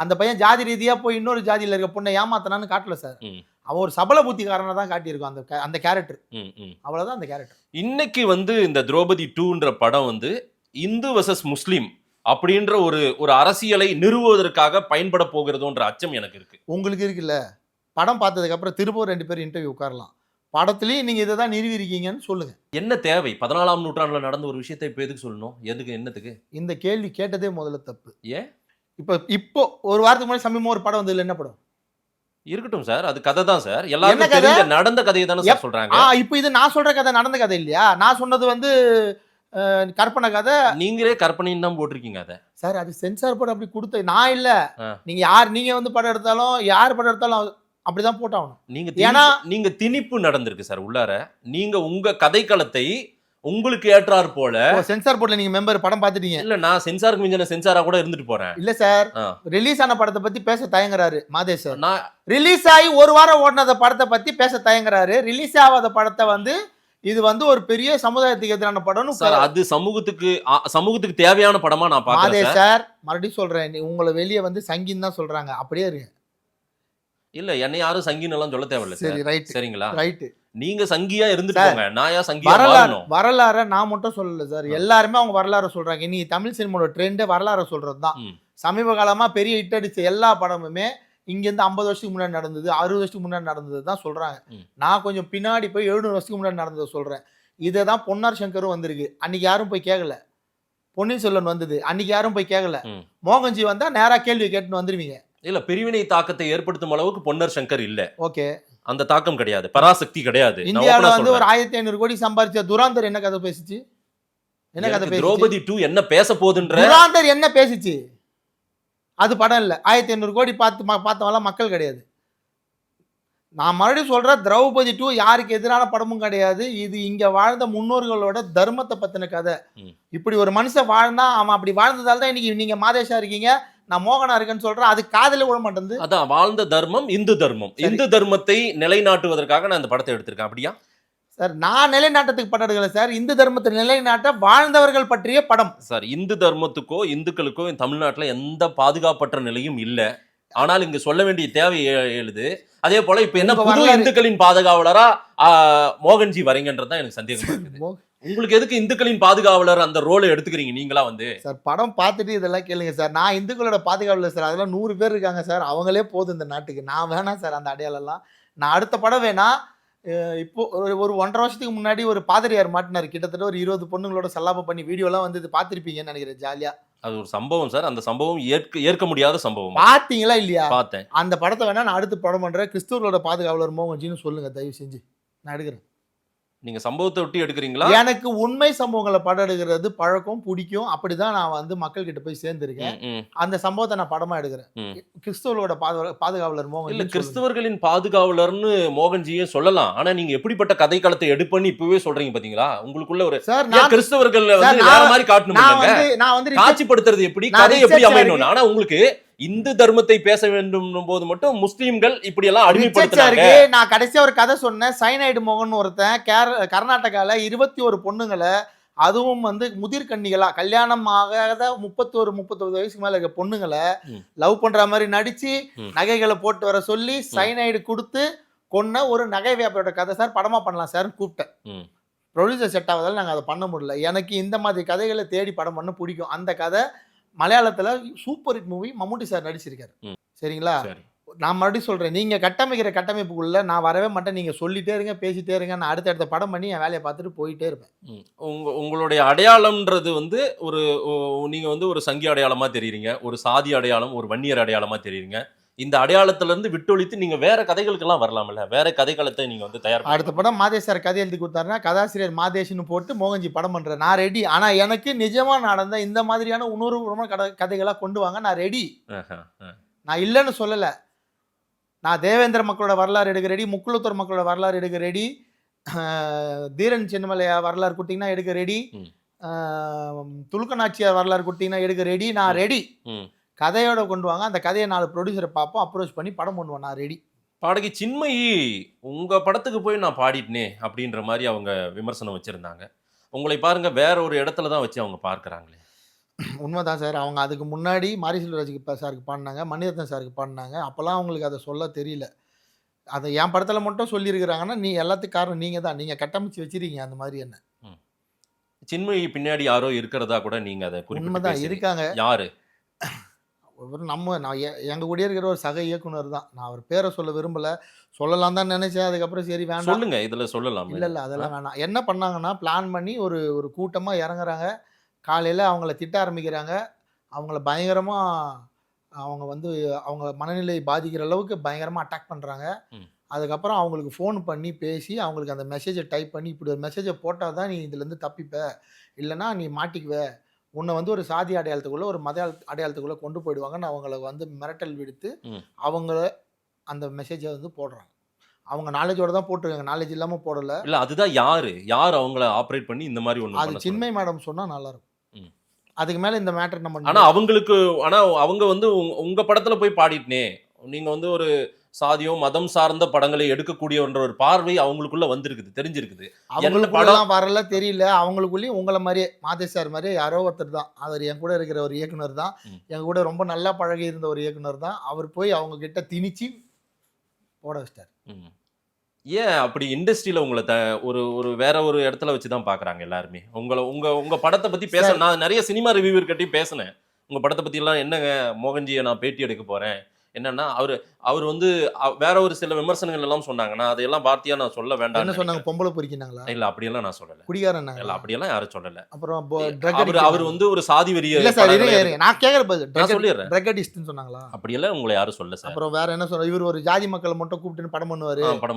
அந்த பையன் ஜாதி ரீதியா போய் இன்னொரு ஜாதியில இருக்க பொண்ணை ஏமாத்தனான்னு காட்டல சார். அவன் ஒரு சபல புத்திக்காரனை தான் காட்டியிருக்கான் அந்த கேரக்டர். அவ்வளவுதான் அந்த கேரக்டர். இன்னைக்கு வந்து இந்த திரௌபதி 2ன்ற படம் வந்து இந்து வர்சஸ் முஸ்லீம் அப்படின்ற ஒரு அரசியலை நிறுவுவதற்காக பயன்பட போகிறதுன்ற அச்சம் எனக்கு இருக்கு. உங்களுக்கு இருக்குல்ல, படம் பார்த்ததுக்கு அப்புறம் திரும்ப 2 பேர் இன்டர்வியூ உட்காரலாம், படத்துலயும் நீங்க இதை தான் நிறுவி இருக்கீங்கன்னு சொல்லுங்க. என்ன தேவை? 14ஆம் நூற்றாண்டுல நடந்த ஒரு விஷயத்தை இப்ப எதுக்கு சொல்லணும்? எதுக்கு, என்னத்துக்கு? இந்த கேள்வி கேட்டதே முதல்ல தப்பு. ஏன்? இப்போ ஒரு வாரத்துக்கு முன்னாடி சமீபமா ஒரு படம் வந்ததுல என்ன படம்? இருக்கட்டும் சார், அது கதை தான் சார். எல்லாரும் தெரிஞ்ச நடந்த கதையை தானே சார் சொல்றாங்க. இப்போ இது நான் சொல்ற கதை நடந்த கதை இல்லையா? நான் சொன்னது வந்து கற்பனை கதை. நீங்களே கற்பனைன்னு தான் போட்டிருக்கீங்க அதை சார். அது சென்சார் போர்டு அப்படி கொடுத்த நான் இல்ல. நீங்க வந்து படம் எடுத்தாலும் யார் படம் எடுத்தாலும் அப்படிதான் போட்டாகணும். நீங்க திணிப்பு நடந்திருக்கு சார் உள்ளார. நீங்க உங்க கதைக்களத்தை உங்களுக்கு ஏற்றார் போல சென்சார் போர்ட்ல நீங்க மெம்பர் படம் பாத்துட்டீங்க. இல்ல, நான் சென்சாருக்கு மிஞ்சின சென்சாரா கூட இருந்துட்டு போறேன். இல்ல சார், ரிலீஸ் ஆன படத்தை பத்தி பேச தயங்குறாரு மாதேஷ் சார். நான் ரிலீஸ் ஆகி ஒரு வாரம் ஓடினத படத்தை பத்தி பேச தயங்குறாரு. ரிலீஸ் ஆகாத படத்தை வந்து இது வந்து ஒரு பெரிய சமுதாயத்துக்கு எதிரான படம் சார். அது சமூகத்துக்கு தேவையான படமா நான் பாக்குறேன் மாதேஷ் சார். மறுபடியும் சொல்றேன், உங்களை வெளியே வந்து சங்கின்னு தான் சொல்றாங்க, அப்படியே இருங்க. இல்ல, என்ன யாரும் சங்கின்னு எல்லாம் சொல்ல தேவையில்ல. சரி, ரைட், சரிங்களா? ரைட். நீங்க சங்கியா இருந்துட்டு நான் யா சங்கியா வரலாறு நான் மட்டும் சொல்லல சார். எல்லாருமே அவங்க வரலாறு சொல்றாங்க. இன்னைக்கு தமிழ் சினிமாவோட ட்ரெண்டே வரலாறு சொல்றதுதான். சமீப காலமா பெரிய ஹிட் அடிச்ச எல்லா படமுமே இங்கேருந்து 50 வருஷத்துக்கு முன்னாடி நடந்தது, 60 வருஷத்துக்கு முன்னாடி நடந்தது தான் சொல்றாங்க. நான் கொஞ்சம் பின்னாடி போய் 700 வருஷத்துக்கு முன்னாடி நடந்ததை சொல்றேன். இதை தான் பொன்னார் சங்கரும் வந்திருக்கு, அன்னைக்கு யாரும் போய் கேட்கல. பொன்னியின் செல்வன் வந்தது, அன்னைக்கு யாரும் போய் கேட்கல. மோகன்ஜி வந்தா நேரா கேள்வி கேட்டுன்னு வந்துருவீங்க. இல்ல, பிரிவினை தாக்கத்தை ஏற்படுத்தும் அளவுக்கு பொன்னர் சங்கர் இல்ல. ஓகே, அந்த தாக்கம் கிடையாது, பராசக்தி கிடையாது. இந்தியாவில் வந்து ஒரு 1500 கோடி சம்பாதிச்ச துராந்தர் என்ன கதை பேசிச்சு? என்ன கதை பேசி? திரௌபதி 2 என்ன பேச போகுதுன்ற துராந்தர் என்ன பேசிச்சு? அது படம் இல்ல. 1500 கோடி பார்த்தவெல்லாம் மக்கள் கிடையாது. நான் மறுபடியும் சொல்றேன், திரௌபதி 2 யாருக்கு எதிரான படமும் கிடையாது. இது இங்க வாழ்ந்த முன்னோர்களோட தர்மத்தை பத்தின கதை. இப்படி ஒரு மனுஷன் வாழ்ந்தா அவன் அப்படி வாழ்ந்ததால தான் இன்னைக்கு நீங்க மாதேஷா இருக்கீங்க, நான் மோகனா இருக்கேன்னு சொல்றேன். அது காதல விட மாட்டேங்குது. அதான் வாழ்ந்த தர்மம் இந்து தர்மம். இந்து தர்மத்தை நிலைநாட்டுவதற்காக நான் இந்த படத்தை எடுத்திருக்கேன். அப்படியா சார்? நான் நிலைநாட்டத்துக்கு படம் எடுக்கல சார், இந்து தர்மத்தை நிலைநாட்ட வாழ்ந்தவர்கள் பற்றிய படம் சார். இந்து தர்மத்துக்கோ இந்துக்களுக்கோ தமிழ்நாட்டுல எந்த பாதுகாப்பற்ற நிலையும் இல்ல. ஆனால் இங்க சொல்ல வேண்டிய தேவை எழுது. அதே போல இப்ப என்ன புது இந்துக்களின் பாதுகாவலரா மோகன்ஜி வரீங்கன்றதுதான் எனக்கு சந்தேகம் இருக்குது. உங்களுக்கு எதுக்கு இந்துக்களின் பாதுகாவலர் அந்த ரோலை எடுத்துக்கிறீங்க நீங்களா வந்து? சார் படம் பார்த்துட்டு இதெல்லாம் கேளுங்க சார். நான் இந்துக்களோட பாதுகாவலர் சார். அதெல்லாம் 100 பேர் இருக்காங்க சார், அவங்களே போதும் இந்த நாட்டுக்கு. நான் வேணாம் சார் அந்த அடையாளம்லாம். நான் அடுத்த படம் வேணா. இப்போ ஒரு 1.5 வருஷத்துக்கு முன்னாடி ஒரு பாதிரியார் மாட்டினார், கிட்டத்தட்ட ஒரு 20 பொண்ணுங்களோட சல்லாபம் பண்ணி வீடியோலாம் வந்து பார்த்துருப்பீங்கன்னு நினைக்கிறேன். ஜாலியா அது ஒரு சம்பவம் சார். அந்த சம்பவம் ஏற்க முடியாத சம்பவம். பாத்தீங்களா இல்லையா? பார்த்தேன். அந்த படத்தை வேணா நான் அடுத்து படம் பண்றேன். கிறிஸ்துவர்களோட பாதுகாவலர் மோகன்ஜின்னு சொல்லுங்க தயவு செஞ்சு, நான் எடுக்கிறேன். நீங்க சம்பவத்தை ஒட்டி எடுக்கிறீங்களா? எனக்கு உண்மை சம்பவங்களை படம் எடுக்கிறது பழக்கம், பிடிக்கும். அப்படிதான் நான் வந்து மக்கள் கிட்ட போய் சேர்ந்திருக்கேன். அந்த சம்பவத்தை நான் படமா எடுக்கிறேன். கிறிஸ்துவர்களோட பாதுகாவலர் மோகன் இல்ல, கிறிஸ்தவர்களின் பாதுகாவலர்னு மோகன்ஜியே சொல்லலாம். ஆனா நீங்க எப்படிப்பட்ட கதைக்களத்தை எடுப்பண்ணி இப்பவே சொல்றீங்க பாத்தீங்களா? உங்களுக்குள்ள ஒரு கிறிஸ்தவர்கள் வந்து வேற மாதிரி காட்டணும், காட்சிப்படுத்துறது எப்படி, கதை எப்படி அமையணும். ஆனா உங்களுக்கு இந்து தர்மத்தை பேச வேண்டும் போது மட்டும் முஸ்லீம்கள் இப்படி எல்லாம் அடிமைப்படுத்துறாங்க. நான் கடைசியா ஒரு கதை சொன்னேன். சைனைடு மோகன் ஒருத்தன் கர்நாடகால 21 பொண்ணுங்களை, அதுவும் வந்து முதிர்கன்னிகளா, கல்யாணம் ஆகாத 31-39 வயசுக்கு மேல இருக்க பொண்ணுங்களை லவ் பண்ற மாதிரி நடிச்சு நகைகளை போட்டு வர சொல்லி சைனைடு கொடுத்து கொன்ன ஒரு நகை வியாபாரோட கதை சார். படமா பண்ணலாம் சார் கூப்பிட்டேன். ப்ரொடியூசர் செட் ஆவதால நாங்கள் அதை பண்ண முடியல. எனக்கு இந்த மாதிரி கதைகளை தேடி படம் பண்ண பிடிக்கும். அந்த கதை மலையாளத்துல சூப்பர் ஹிட் மூவி, மம்முட்டி சார் நடிச்சிருக்காரு. சரிங்களா? நான் மறுபடியும் சொல்றேன், நீங்க கட்டமைக்கிற கட்டமைப்புக்குள்ள நான் வரவே மாட்டேன். நீங்க சொல்லிட்டே இருங்க, பேசிட்டே இருங்க, நான் அடுத்த படம் பண்ணி என் வேலையை பார்த்துட்டு போயிட்டே இருப்பேன். உங்களுடைய அடையாளம்ன்றது வந்து நீங்க வந்து ஒரு சங்கி அடையாளமா தெரியுறீங்க, ஒரு சாதி அடையாளம், ஒரு வன்னியர் அடையாளமா தெரியுறீங்க. இந்த அடையாளத்துல இருந்து விட்டொழித்து நீங்க வேற கதைகளுக்கெல்லாம் வரலாம்ல, வேற கதைகளத்தை நீங்க வந்து தயார் அடுத்த படம் மாதேஷ் சார் கதை எழுதி கொடுத்தாருன்னா கதாசிரியர் மாதேஷ்னு போட்டு மோகன்ஜி படம் பண்றேன், நான் ரெடி. ஆனா எனக்கு நிஜமா நடந்த இந்த மாதிரியான உணர்வுபூர்வமான கதைகளா கொண்டு வாங்க, நான் ரெடி. நான் இல்லைன்னு சொல்லல. நான் தேவேந்திர மக்களோட வரலாறு எடுக்க ரெடி, முக்குளத்தூர் மக்களோட வரலாறு எடுக்க ரெடி, தீரன் சின்னமலையா வரலாறு கொடுத்தீங்கன்னா எடுக்க ரெடி, துலுக்கநாச்சியார் வரலாறு கொடுத்தீங்கன்னா எடுக்க ரெடி. நான் ரெடி. கதையோட கொண்டு வாங்க, அந்த கதையை 4 ப்ரொடியூசரை பார்ப்போம், அப்ரோச் பண்ணி படம் பண்ணுவோம், நான் ரெடி. பாடகி சின்மயி உங்க படத்துக்கு போய் நான் பாடிட்டேனே அப்படின்ற மாதிரி அவங்க விமர்சனம் வச்சிருந்தாங்க. உங்களை பாருங்க வேற ஒரு இடத்துல தான் வச்சு அவங்க பார்க்கறாங்களே. உண்மைதான் சார். அவங்க அதுக்கு முன்னாடி மாரி செல்வராஜுக்கு சாருக்கு பாடினாங்க, மணிரத்னம் சாருக்கு பாடினாங்க. அப்போல்லாம் அவங்களுக்கு அதை சொல்ல தெரியல. அதை என் படத்தில் மட்டும் சொல்லியிருக்கிறாங்கன்னா நீ எல்லாத்துக்கும் காரணம் நீங்கள் தான், நீங்கள் கட்டமைச்சு வச்சிருக்கீங்க அந்த மாதிரி. என்ன சின்மயி பின்னாடி யாரோ இருக்கிறதா கூட நீங்க அதை உண்மைதான் இருக்காங்க. யாரு? நான் எங்கள் கூடயே இருக்கிற ஒரு சக இயக்குனர் தான். நான் அவர் பேரை சொல்ல விரும்பலை, சொல்லலாம் தான் நினைச்சேன். அதுக்கப்புறம் சரி வேண்டாம் சொல்லுங்க, இதுல சொல்லலாம். இல்லை அதெல்லாம் வேணாம். என்ன பண்ணாங்கன்னா பிளான் பண்ணி ஒரு கூட்டமாக இறங்குறாங்க. காலையில் அவங்கள திட்ட ஆரம்பிக்கிறாங்க. அவங்கள பயங்கரமாக அவங்க வந்து அவங்க மனநிலை பாதிக்கிற அளவுக்கு பயங்கரமாக அட்டாக் பண்ணுறாங்க. அதுக்கப்புறம் அவங்களுக்கு ஃபோன் பண்ணி பேசி அவங்களுக்கு அந்த மெசேஜை டைப் பண்ணி இப்படி ஒரு மெசேஜை போட்டால் தான் நீ இதுலேருந்து தப்பிப்ப, இல்லைனா நீ மாட்டிக்குவ, உன்னை வந்து ஒரு சாதி அடையாளத்துக்குள்ளே ஒரு மத அடையாளத்துக்குள்ளே கொண்டு போயிடுவாங்கன்னு அவங்கள வந்து மிரட்டல் விடுத்து அவங்கள அந்த மெசேஜை வந்து போடுறாங்க. அவங்க நாலேஜோட தான் போட்டுருக்காங்க, நாலேஜ் இல்லாமல் போடலை. இல்லை அதுதான் யார் அவங்கள ஆப்ரேட் பண்ணி இந்த மாதிரி ஒன்று அது சின்மய் மேடம் சொன்னால் நல்லாயிருக்கும். அதுக்கு மேலே இந்த மேட்டர் நம்ம ஆனால் அவங்களுக்கு அவங்க வந்து உங்கள் படத்தில் போய் பாடிட்டனே, நீங்கள் வந்து ஒரு சாதியோ மதம் சார்ந்த படங்களை எடுக்கக்கூடியன்ற ஒரு பார்வை அவங்களுக்குள்ள வந்திருக்குது, தெரிஞ்சிருக்குது. அவங்களுக்குள்ளலாம் வரல தெரியல. அவங்களுக்குள்ளேயும் உங்களை மாதிரியே மாதேஷ் சார் மாதிரியே யாரோ ஒருத்தர் தான், அவர் என் கூட இருக்கிற ஒரு இயக்குனர் தான், என் கூட ரொம்ப நல்லா பழகி இருந்த ஒரு இயக்குனர் தான். அவர் போய் அவங்க கிட்ட திணிச்சு போட வச்சிட்டார். ஏன் அப்படி இண்டஸ்ட்ரியில உங்களை ஒரு வேற ஒரு இடத்துல வச்சு தான் பார்க்குறாங்க எல்லாருமே உங்களை? உங்க படத்தை பற்றி பேச நான் நிறைய சினிமா ரிவ்யூவர் கிட்டையும் பேசினேன். உங்கள் படத்தை பற்றிலாம் என்னங்க மோகன்ஜியை நான் பேட்டி எடுக்க போகிறேன், என்னன்னா அவர் வந்து வேற ஒரு சில விமர்சனங்கள் எல்லாம் சொன்னாங்க. நான் அதையெல்லாம் வார்த்தையா நான் சொல்ல வேண்டாம். என்ன சொன்னாங்க? பொம்பளை பொறிக்கினாங்களா? இல்ல அப்படியெல்லாம் நான் சொல்லல. குடிகாரன் இல்ல அப்படியெல்லாம் யாரும் சொல்லல. அப்புறம் அவர் வந்து ஒரு சாதி வெறிய. இல்ல சார் நான் கேக்குறது நான் சொல்லிடுறேன். ட்ரகடிஸ்ட்னு சொன்னாங்களா? அப்படியெல்லாம் உங்களை யாரும் சொல்ல சார். அப்புறம் வேற என்ன சொல்ற, இவர் ஒரு ஜாதி மக்களை மட்டும் கூப்பிட்டு படம்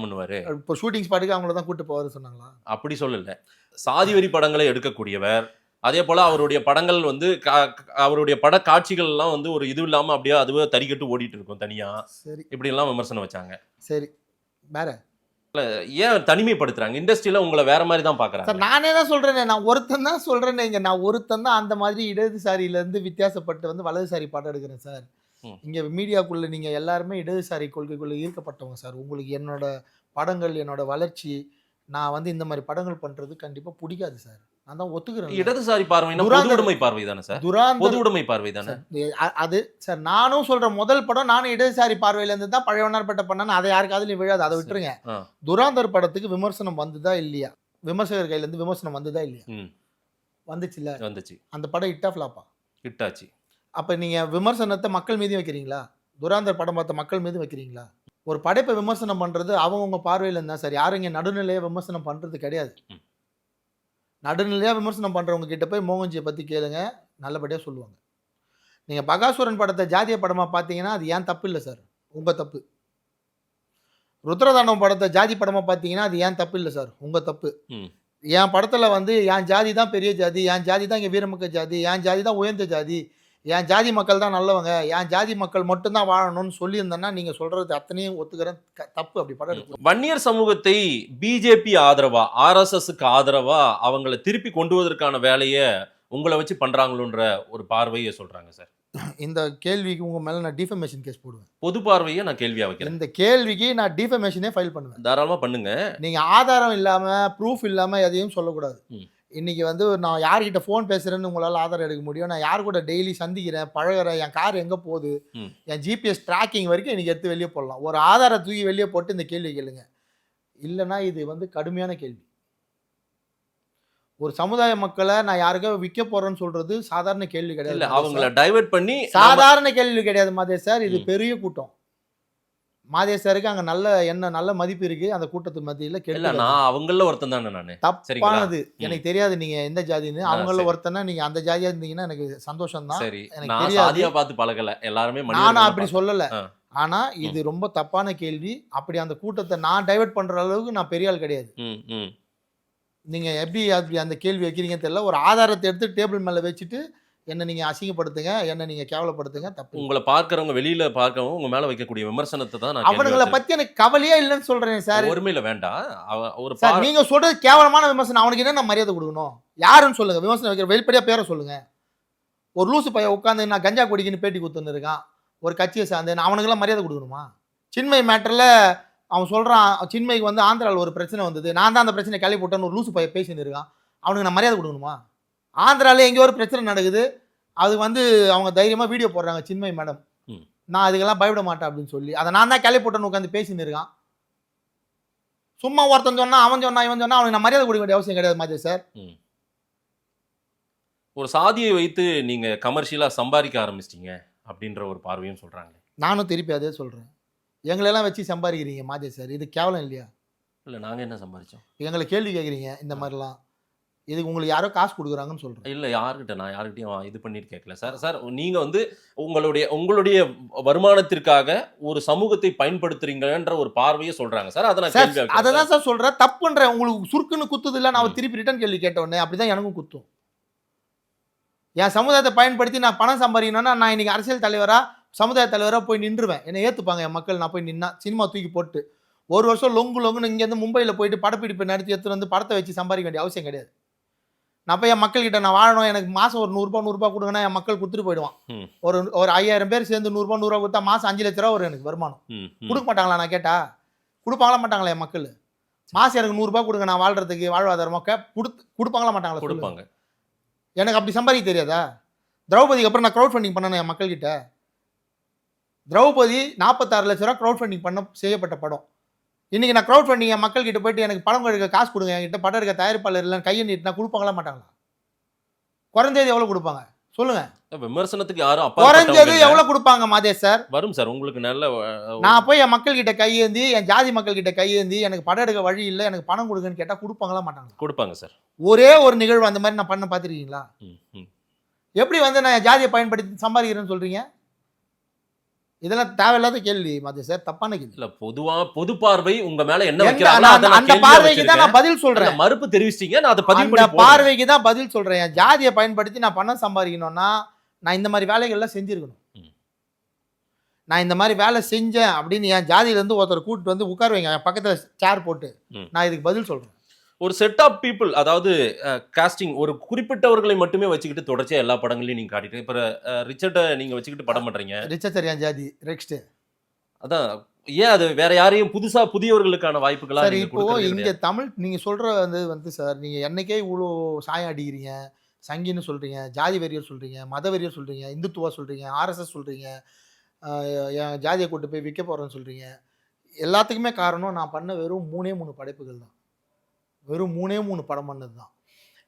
பண்ணுவாரு. இப்போ ஷூட்டிங் ஸ்பாட்டுக்கு அவங்கள தான் கூப்பிட்டு போவாரு சொன்னாங்களா? அப்படி சொல்லல. சாதி வெறி படங்களை எடுக்கக்கூடியவர். அதே போல அவருடைய படங்கள் வந்து அவருடைய பட காட்சிகள் எல்லாம் வந்து ஒரு இது இல்லாம அப்படியே அதுவே தறிக்கட்டு ஓடிட்டு இருக்கும் தனியா. சரி இப்படி எல்லாம் விமர்சனம் வச்சாங்க. சரி வேற ஏன் தனிமைப்படுத்துறாங்க? இண்டஸ்ட்ரியில உங்களை வேற மாதிரி தான் பாக்குறாங்க சார். நானே தான் சொல்றேன், நான் ஒருத்தன் தான் சொல்றேன். இங்க நான் ஒருத்தன் தான் அந்த மாதிரி இடதுசாரியில இருந்து வித்தியாசப்பட்டு வந்து வலதுசாரி பாடம் எடுக்கிறேன் சார். இங்க மீடியாக்குள்ள நீங்க எல்லாருமே இடதுசாரி கொள்கைக்குள்ள ஈர்க்கப்பட்டவங்க சார். உங்களுக்கு என்னோட படங்கள், என்னோட வளர்ச்சி, நான் வந்து இந்த மாதிரி படங்கள் பண்றது கண்டிப்பா பிடிக்காது சார். நான் தான் ஒத்துக்கிறேன். இடதுசாரி பார்வைனா பொது உடைமை பார்வை தானே சார்? பொது உடைமை பார்வை தானே அது சார். நானும் சொல்றேன், முதல் படம் நானும் இடதுசாரி பார்வையில இருந்து தான் பழையவனார்பேட்டை பண்ணேன்னு அதை யாருக்காவது விழாது, அதை விட்டுருங்க. துராந்தர் படத்துக்கு விமர்சனம் வந்துதா இல்லையா? விமர்சகர் கையில இருந்து விமர்சனம் வந்துதா இல்லையா? வந்துச்சு இல்ல? வந்துச்சு. அந்த படம் ஹிட்டா ஃபிளாப்பா? ஹிட் ஆச்சு. அப்ப நீங்க விமர்சனத்தை மக்கள் மீது வைக்கிறீங்களா? துராந்தர் படம் பார்த்த மக்கள் மீது வைக்கிறீங்களா? ஒரு படைப்பை விமர்சனம் பண்றது அவங்கவுங்க பார்வையில இருந்தா சார். யாரும் இங்க நடுநிலையா விமர்சனம் பண்றது கிடையாது. நடுநிலையாக விமர்சனம் பண்ணுறவங்க கிட்ட போய் மோகன்ஜியை பற்றி கேளுங்க, நல்லபடியாக சொல்லுவாங்க. நீங்கள் பகாசுரன் படத்தை ஜாதிய படமாக பார்த்தீங்கன்னா அது ஏன் தப்பு இல்லை சார், உங்கள் தப்பு. ருத்ரதாண்டவம் படத்தை ஜாதி படமாக பார்த்தீங்கன்னா அது ஏன் தப்பு இல்லை சார், உங்கள் தப்பு. என் படத்தில் வந்து என் ஜாதி தான் பெரிய ஜாதி, என் ஜாதி தான் இங்கே வீரமக்கள் ஜாதி, என் ஜாதி தான் உயர்ந்த ஜாதி, என் ஜாதி மக்கள் தான் நல்லவங்க, என் ஜாதி மக்கள் மட்டும்தான் வாழணும்னு சொல்லியிருந்தேன்னா நீங்கள் சொல்கிறது அத்தனையும் ஒத்துக்கிறேன், தப்பு. அப்படி படம் எடுக்கும். வன்னியர் சமூகத்தை பிஜேபி ஆதரவா RSSக்கு ஆதரவா அவங்களை திருப்பி கொண்டு வருவதற்கான வேலையை உங்களை வச்சு பண்றாங்களோன்ற ஒரு பார்வையை சொல்றாங்க சார். இந்த கேள்விக்கு உங்க மேல நான் டிஃபமேஷன் கேஸ் போடுவேன். பொது பார்வையை நான் கேள்வியா வைக்கிறேன். இந்த கேள்விக்கு நான் டிஃபமேஷனே ஃபைல் பண்ணுவேன். தாராளமா பண்ணுங்க. நீங்க ஆதாரம் இல்லாம ப்ரூஃப் இல்லாம எதையும் சொல்லக்கூடாது. இன்னைக்கு வந்து நான் யார்கிட்ட ஃபோன் பேசுறேன்னு உங்களால் ஆதாரம் எடுக்க முடியும். நான் யார் கூட டெய்லி சந்திக்கிறேன், பழகிறேன், என் கார் எங்கே போகுது, என் GPS ட்ராக்கிங் வரைக்கும் இன்னைக்கு எடுத்து வெளியே போடலாம். ஒரு ஆதாரம் தூக்கி வெளியே போட்டு இந்த கேள்வி கேளுங்க. இல்லைன்னா இது வந்து கடுமையான கேள்வி. ஒரு சமுதாய மக்களை நான் யாருக்காக விற்க போறேன்னு சொல்றது சாதாரண கேள்வி கிடையாது. அவங்கள டைவர்ட் பண்ணி சாதாரண கேள்வி கிடையாது மாதேஷ் சார். இது பெரிய கூட்டம். மாதேஷ் சாருக்கு அங்க நல்ல மதிப்பு இருக்கு அந்த கூட்டத்து மத்தியில. கேள்வி நான் அவங்கள ஒருத்தன் தானே. நானு தப்பானது எனக்கு தெரியாது நீங்க எந்த ஜாதின்னு. அவங்கள ஒருத்தனா நீங்க அந்த ஜாதியா இருந்தீங்கன்னா எனக்கு சந்தோஷம் தான். எனக்கு தெரியாது, பார்த்து பழகல எல்லாருமே. நானும் அப்படி சொல்லல. ஆனால் இது ரொம்ப தப்பான கேள்வி. அப்படி அந்த கூட்டத்தை நான் டைவர்ட் பண்ணுற அளவுக்கு நான் பெரிய ஆள் கிடையாது. நீங்கள் அப்படி அந்த கேள்வி வைக்கிறீங்கன்னு தெரியல. ஒரு ஆதாரத்தை எடுத்து டேபிள் மேலே வச்சுட்டு என்ன நீங்கள் அசிங்கப்படுத்துங்க, என்ன நீங்கள் கேவலப்படுத்துங்க, தப்பு. உங்களை பார்க்குறவங்க, வெளியில் பார்க்கறவங்க உங்கள் மேலே வைக்கக்கூடிய விமர்சனத்தை தான் நான் அவனுங்களை பற்றி எனக்கு கவலையே இல்லைன்னு சொல்கிறேன் சார். ஒருமையில் வேண்டாம். ஒரு சார் நீங்கள் சொல்கிறது கேவலமான விமர்சனம். அவனுக்கு என்ன நான் மரியாதை கொடுக்கணும்? யாருன்னு சொல்லுங்கள். விமர்சனம் வைக்கிற வெளிப்படையாக பேரை சொல்லுங்கள். ஒரு லூசு பையன் உட்காந்து நான் கஞ்சா குடிக்குன்னு பேட்டி கொடுத்துன்னு இருக்கான், ஒரு கட்சியை சார்ந்து, நான் அவனுக்கெல்லாம் மரியாதை கொடுக்கணுமா? சின்மய் மேட்டரில் அவன் சொல்கிறான், சின்மைக்கு வந்து ஆந்திராவில் ஒரு பிரச்சனை வந்தது, நான் தான் அந்த பிரச்சனை கிளப்பி போட்டேன்னு ஒரு லூசு பையன் பேசின்னு இருக்கான். அவனுக்கு நான் மரியாதை கொடுக்கணுமா? ஆந்திராவில் எங்கேயோ ஒரு பிரச்சனை நடக்குது, அது வந்து அவங்க தைரியமாக வீடியோ போடுறாங்க சின்மய் மேடம், நான் அதுக்கெல்லாம் பயப்பட மாட்டேன் அப்படின்னு சொல்லி, அதை நான் தான் கிளப்பி போட்டேன்னு உட்காந்து பேசின்னு இருக்கான். சும்மா ஒருத்தன் சொன்னா, அவன் சொன்னா, இவன் சொன்னா, அவனுக்கு நான் மரியாதை கொடுக்க வேண்டிய அவசியம் கிடையாது மாதிரி சார். ஒரு சாதியை வைத்து நீங்க கமர்ஷியலா சம்பாதிக்க ஆரம்பிச்சிட்டீங்க அப்படின்ற ஒரு பார்வையும் சொல்றாங்க. நானும் திருப்பி அதே சொல்றேன். எங்களெல்லாம் வச்சு சம்பாதிக்கிறீங்க மாஜே சார், இது கேவலம் இல்லையா? இல்லை, நாங்க என்ன சம்பாதிச்சோம்? எங்களை கேள்வி கேட்குறீங்க இந்த மாதிரிலாம். இதுக்கு உங்களுக்கு யாரோ காசு கொடுக்குறாங்கன்னு சொல்கிறேன். இல்லை, நான் யாருக்கிட்டையும் இது பண்ணிட்டு கேட்கல சார். சார், நீங்கள் வந்து உங்களுடைய வருமானத்திற்காக ஒரு சமூகத்தை பயன்படுத்துறீங்கன்ற ஒரு பார்வையை சொல்றாங்க சார். அதை நான் கேள்வி அதை தான் சார் சொல்கிறேன். தப்புன்றேன். உங்களுக்கு சுருக்குன்னு குத்துது இல்லை, நான் திருப்பி ரிட்டர்ன் கேள்வி கேட்டோடனே அப்படி தான் எனக்கும் குத்தும். என் சமுதாயத்தை பயன்படுத்தி நான் பணம் சம்பாதிக்கணும்னா நான் இன்னைக்கு அரசியல் தலைவராக, சமுதாய தலைவராக போய் நின்றுவேன். என்னை ஏற்றுப்பாங்க என் மக்கள். நான் போய் நின்னா சினிமா தூக்கி போட்டு ஒரு வருஷம் லொங்குன்னு இங்கேருந்து மும்பையில் போயிட்டு படப்பிடிப்பு நடத்தி எடுத்துகிட்டு வந்து படத்தை வச்சு சம்பாதிக்க வேண்டிய அவசியம் கிடையாது. நான் போய் என் மக்கள்கிட்ட நான் வாழணும், எனக்கு மாதம் ஒரு 100 ரூபா கொடுங்கன்னா என் மக்கள் கொடுத்துட்டு போயிடுவான். ஒரு 5000 பேர் சேர்ந்து 100 ரூபா கொடுத்தா மாதம் 5 லட்ச ரூபா வரும் எனக்கு வருமானம். கொடுக்க மாட்டாங்களா? நான் கேட்டா கொடுப்பாங்களா மாட்டாங்களா? என் மக்கள் மாதம் எனக்கு 100 ரூபா கொடுங்க, நான் வாழ்றதுக்கு வாழ்வாதாரமாக கொடுப்பாங்களா மாட்டாங்களா? கொடுப்பாங்க. எனக்கு அப்படி சம்பாதிக்க தெரியாதா? திரௌபதிக்கு அப்புறம் நான் க்ரௌட் ஃபண்டிங் பண்ணணும் என் மக்கள்கிட்ட. திரௌபதி 46 லட்ச ரூபா க்ரௌட் ஃபண்டிங் பண்ண செய்யப்பட்ட படம். இன்றைக்கி நான் க்ரௌட் ஃபண்டிங் என் மக்கள்கிட்ட போயிட்டு எனக்கு படம் எடுக்க காசு கொடுங்க, என்கிட்ட படம் எடுக்க தயாரிப்பாளர் இல்லைன்னு கையை நீட்டினா கொடுப்பாங்களா மாட்டாங்களா? குறைஞ்சது எவ்வளோ கொடுப்பாங்க சொல்லுங்கள்? விமர்சனத்துக்கு யாரும் குறைஞ்சது எவ்வளோ கொடுப்பாங்க மாதேஷ் சார்? வரும் சார். உங்களுக்கு நல்ல நான் போய் என் மக்கள்கிட்ட கையேந்தி, என் ஜாதி மக்கள்கிட்ட கையேந்தி எனக்கு படம் எடுக்க வழி இல்லை, எனக்கு பணம் கொடுங்கன்னு கேட்டால் கொடுப்பாங்களா மாட்டாங்க? கொடுப்பாங்க சார். ஒரே ஒரு நிகழ்வு அந்த மாதிரி நான் பண்ண பார்த்துருக்கீங்களா? எப்படி வந்து நான் என் ஜாதியை பயன்படுத்தி சம்பாதிக்கிறேன்னு சொல்கிறீங்க? இதெல்லாம் தேவையில்லாத கேள்வி மாதிரி சார், தப்பான கேள்வி. இல்ல, பொது பார்வை உங்க மேல என்ன வைக்கிறாங்க அந்த பார்வைக்கு தான் நான் பதில் சொல்றேன். மறுப்பு தெரிவிச்சிட்டீங்க, நான் அதை பதிவு அந்த பார்வைக்கு தான் பதில் சொல்றேன். என் ஜாதியை பயன்படுத்தி நான் பணம் சம்பாதிக்கணும்னா நான் இந்த மாதிரி வேலைகள்லாம் செஞ்சிருக்கணும். நான் இந்த மாதிரி வேலை செஞ்சேன் அப்படின்னு என் ஜாதியிலேருந்து ஒருத்தர் கூப்பிட்டு வந்து உட்கார வைங்க என் பக்கத்தில் சேர் போட்டு, நான் இதுக்கு பதில் சொல்றேன். ஒரு செட் ஆஃப் பீப்புள், அதாவது காஸ்டிங் ஒரு குறிப்பிட்டவர்களை மட்டுமே வச்சுக்கிட்டு தொடர்ச்சியா எல்லா படங்களையும் நீங்க காட்டிட்டு, இப்போ ரிச்சர்ட்டை நீங்க வச்சுக்கிட்டு படம் பண்றீங்க. ரிச்சர்ட் என் ஜாதி நெக்ஸ்ட். அதான் ஏன் அது வேற யாரையும் புதியவர்களுக்கான வாய்ப்புகளா? சரி, இப்போ இங்க தமிழ் நீங்க சொல்ற வந்து சார், நீங்க என்னைக்கே இவ்வளோ சாயம் அடிக்கிறீங்க, சங்கின்னு சொல்றீங்க, ஜாதி வெறியர் சொல்றீங்க, மத வெறியர் சொல்றீங்க, இந்துத்துவா சொல்றீங்க, ஆர்எஸ்எஸ் சொல்றீங்க, என் ஜாதியை கூட்டு போய் விற்க போறேன்னு சொல்றீங்க. எல்லாத்துக்குமே காரணம் நான் பண்ண வெறும் 3 படைப்புகள் தான். வெறும் 3 படம் பண்ணது தான்.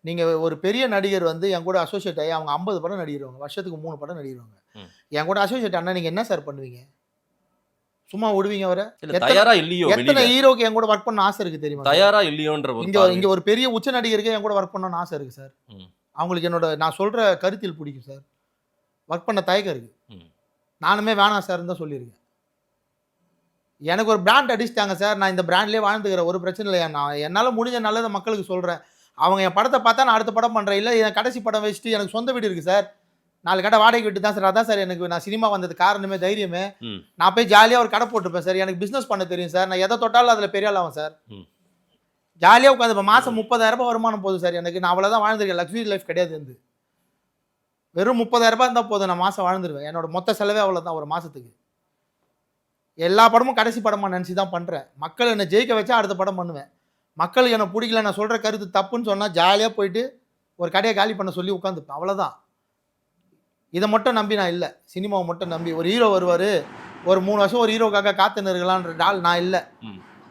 நீங்கள் ஒரு பெரிய நடிகர் வந்து என் கூட அசோசியேட் ஆகி அவங்க 50 படம் நடிக்கிறவங்க, வருஷத்துக்கு 3 படம் நடிக்கிறவங்க. என் கூட அசோசியேட் ஆனால் நீங்கள் என்ன சார் பண்ணுவீங்க? சும்மா விடுவீங்க அவரை? தயாரா இல்லையோ? எத்தனை ஹீரோக்கு என் கூட ஒர்க் பண்ண ஆசை இருக்குது தெரியுமா? தயாரா இல்லையோன்ற இங்கே ஒரு பெரிய உச்ச நடிகருக்கு என் கூட ஒர்க் பண்ணணும்னு ஆசை இருக்குது சார். அவங்களுக்கு நான் சொல்கிற கருத்தில் பிடிக்கும் சார். ஒர்க் பண்ண தயக்கம் இருக்குது. நானுமே வேணாம் சார் தான் சொல்லியிருக்கேன். எனக்கு ஒரு பிராண்ட் அடிச்சிட்டாங்க சார், நான் இந்த பிராண்ட்லேயே வாழ்ந்துக்கிறேன், ஒரு பிரச்சனை இல்லை. நான் என்னால் முடிஞ்ச நல்லதை மக்களுக்கு சொல்கிறேன். அவங்க என் படத்தை பார்த்தா நான் அடுத்த படம் பண்ணுறேன். இல்லை என் கடைசி படம் வச்சுட்டு எனக்கு சொந்த வீடு இருக்குது சார், 4 கடை வாடகை விட்டு தான் சார். அதான் சார் எனக்கு நான் சினிமா வந்தது காரணமே, தைரியமே. நான் போய் ஜாலியாக ஒரு கடை போட்டிருப்பேன் சார். எனக்கு பிஸ்னஸ் பண்ண தெரியும் சார். நான் எதை தொட்டாலும் அதில் பெரிய ஆள் ஆகும் சார். ஜாலியாக உட்காந்து இப்போ மாதம் 30,000 ரூபாய் வருமானம் போகுது சார் எனக்கு. நான் அவ்வளோதான் வாழ்ந்துருக்கேன். லக்ஸுரி லைஃப் கிடையாது. வந்து வெறும் 30,000 ரூபாய் இருந்தால் போதும், நான் மாதம் வாழ்ந்துருவேன். என்னோட மொத்த செலவே அவ்வளோதான் ஒரு மாதத்துக்கு. எல்லா படமும் கடைசி படமாக நினச்சி தான் பண்ணுறேன். மக்கள் என்னை ஜெயிக்க வச்சா அடுத்த படம் பண்ணுவேன். மக்களுக்கு என்னை பிடிக்கல, நான் சொல்கிற கருத்து தப்புன்னு சொன்னால் ஜாலியாக போயிட்டு ஒரு கடையை காலி பண்ண சொல்லி உட்காந்துப்பேன். அவ்வளோதான். இதை மட்டும் நம்பி நான் இல்லை. சினிமாவை மட்டும் நம்பி ஒரு ஹீரோ வருவார், ஒரு 3 வருஷம் ஒரு ஹீரோக்காக காத்துன்னு இருக்கலான்ற ஆள் நான் இல்லை.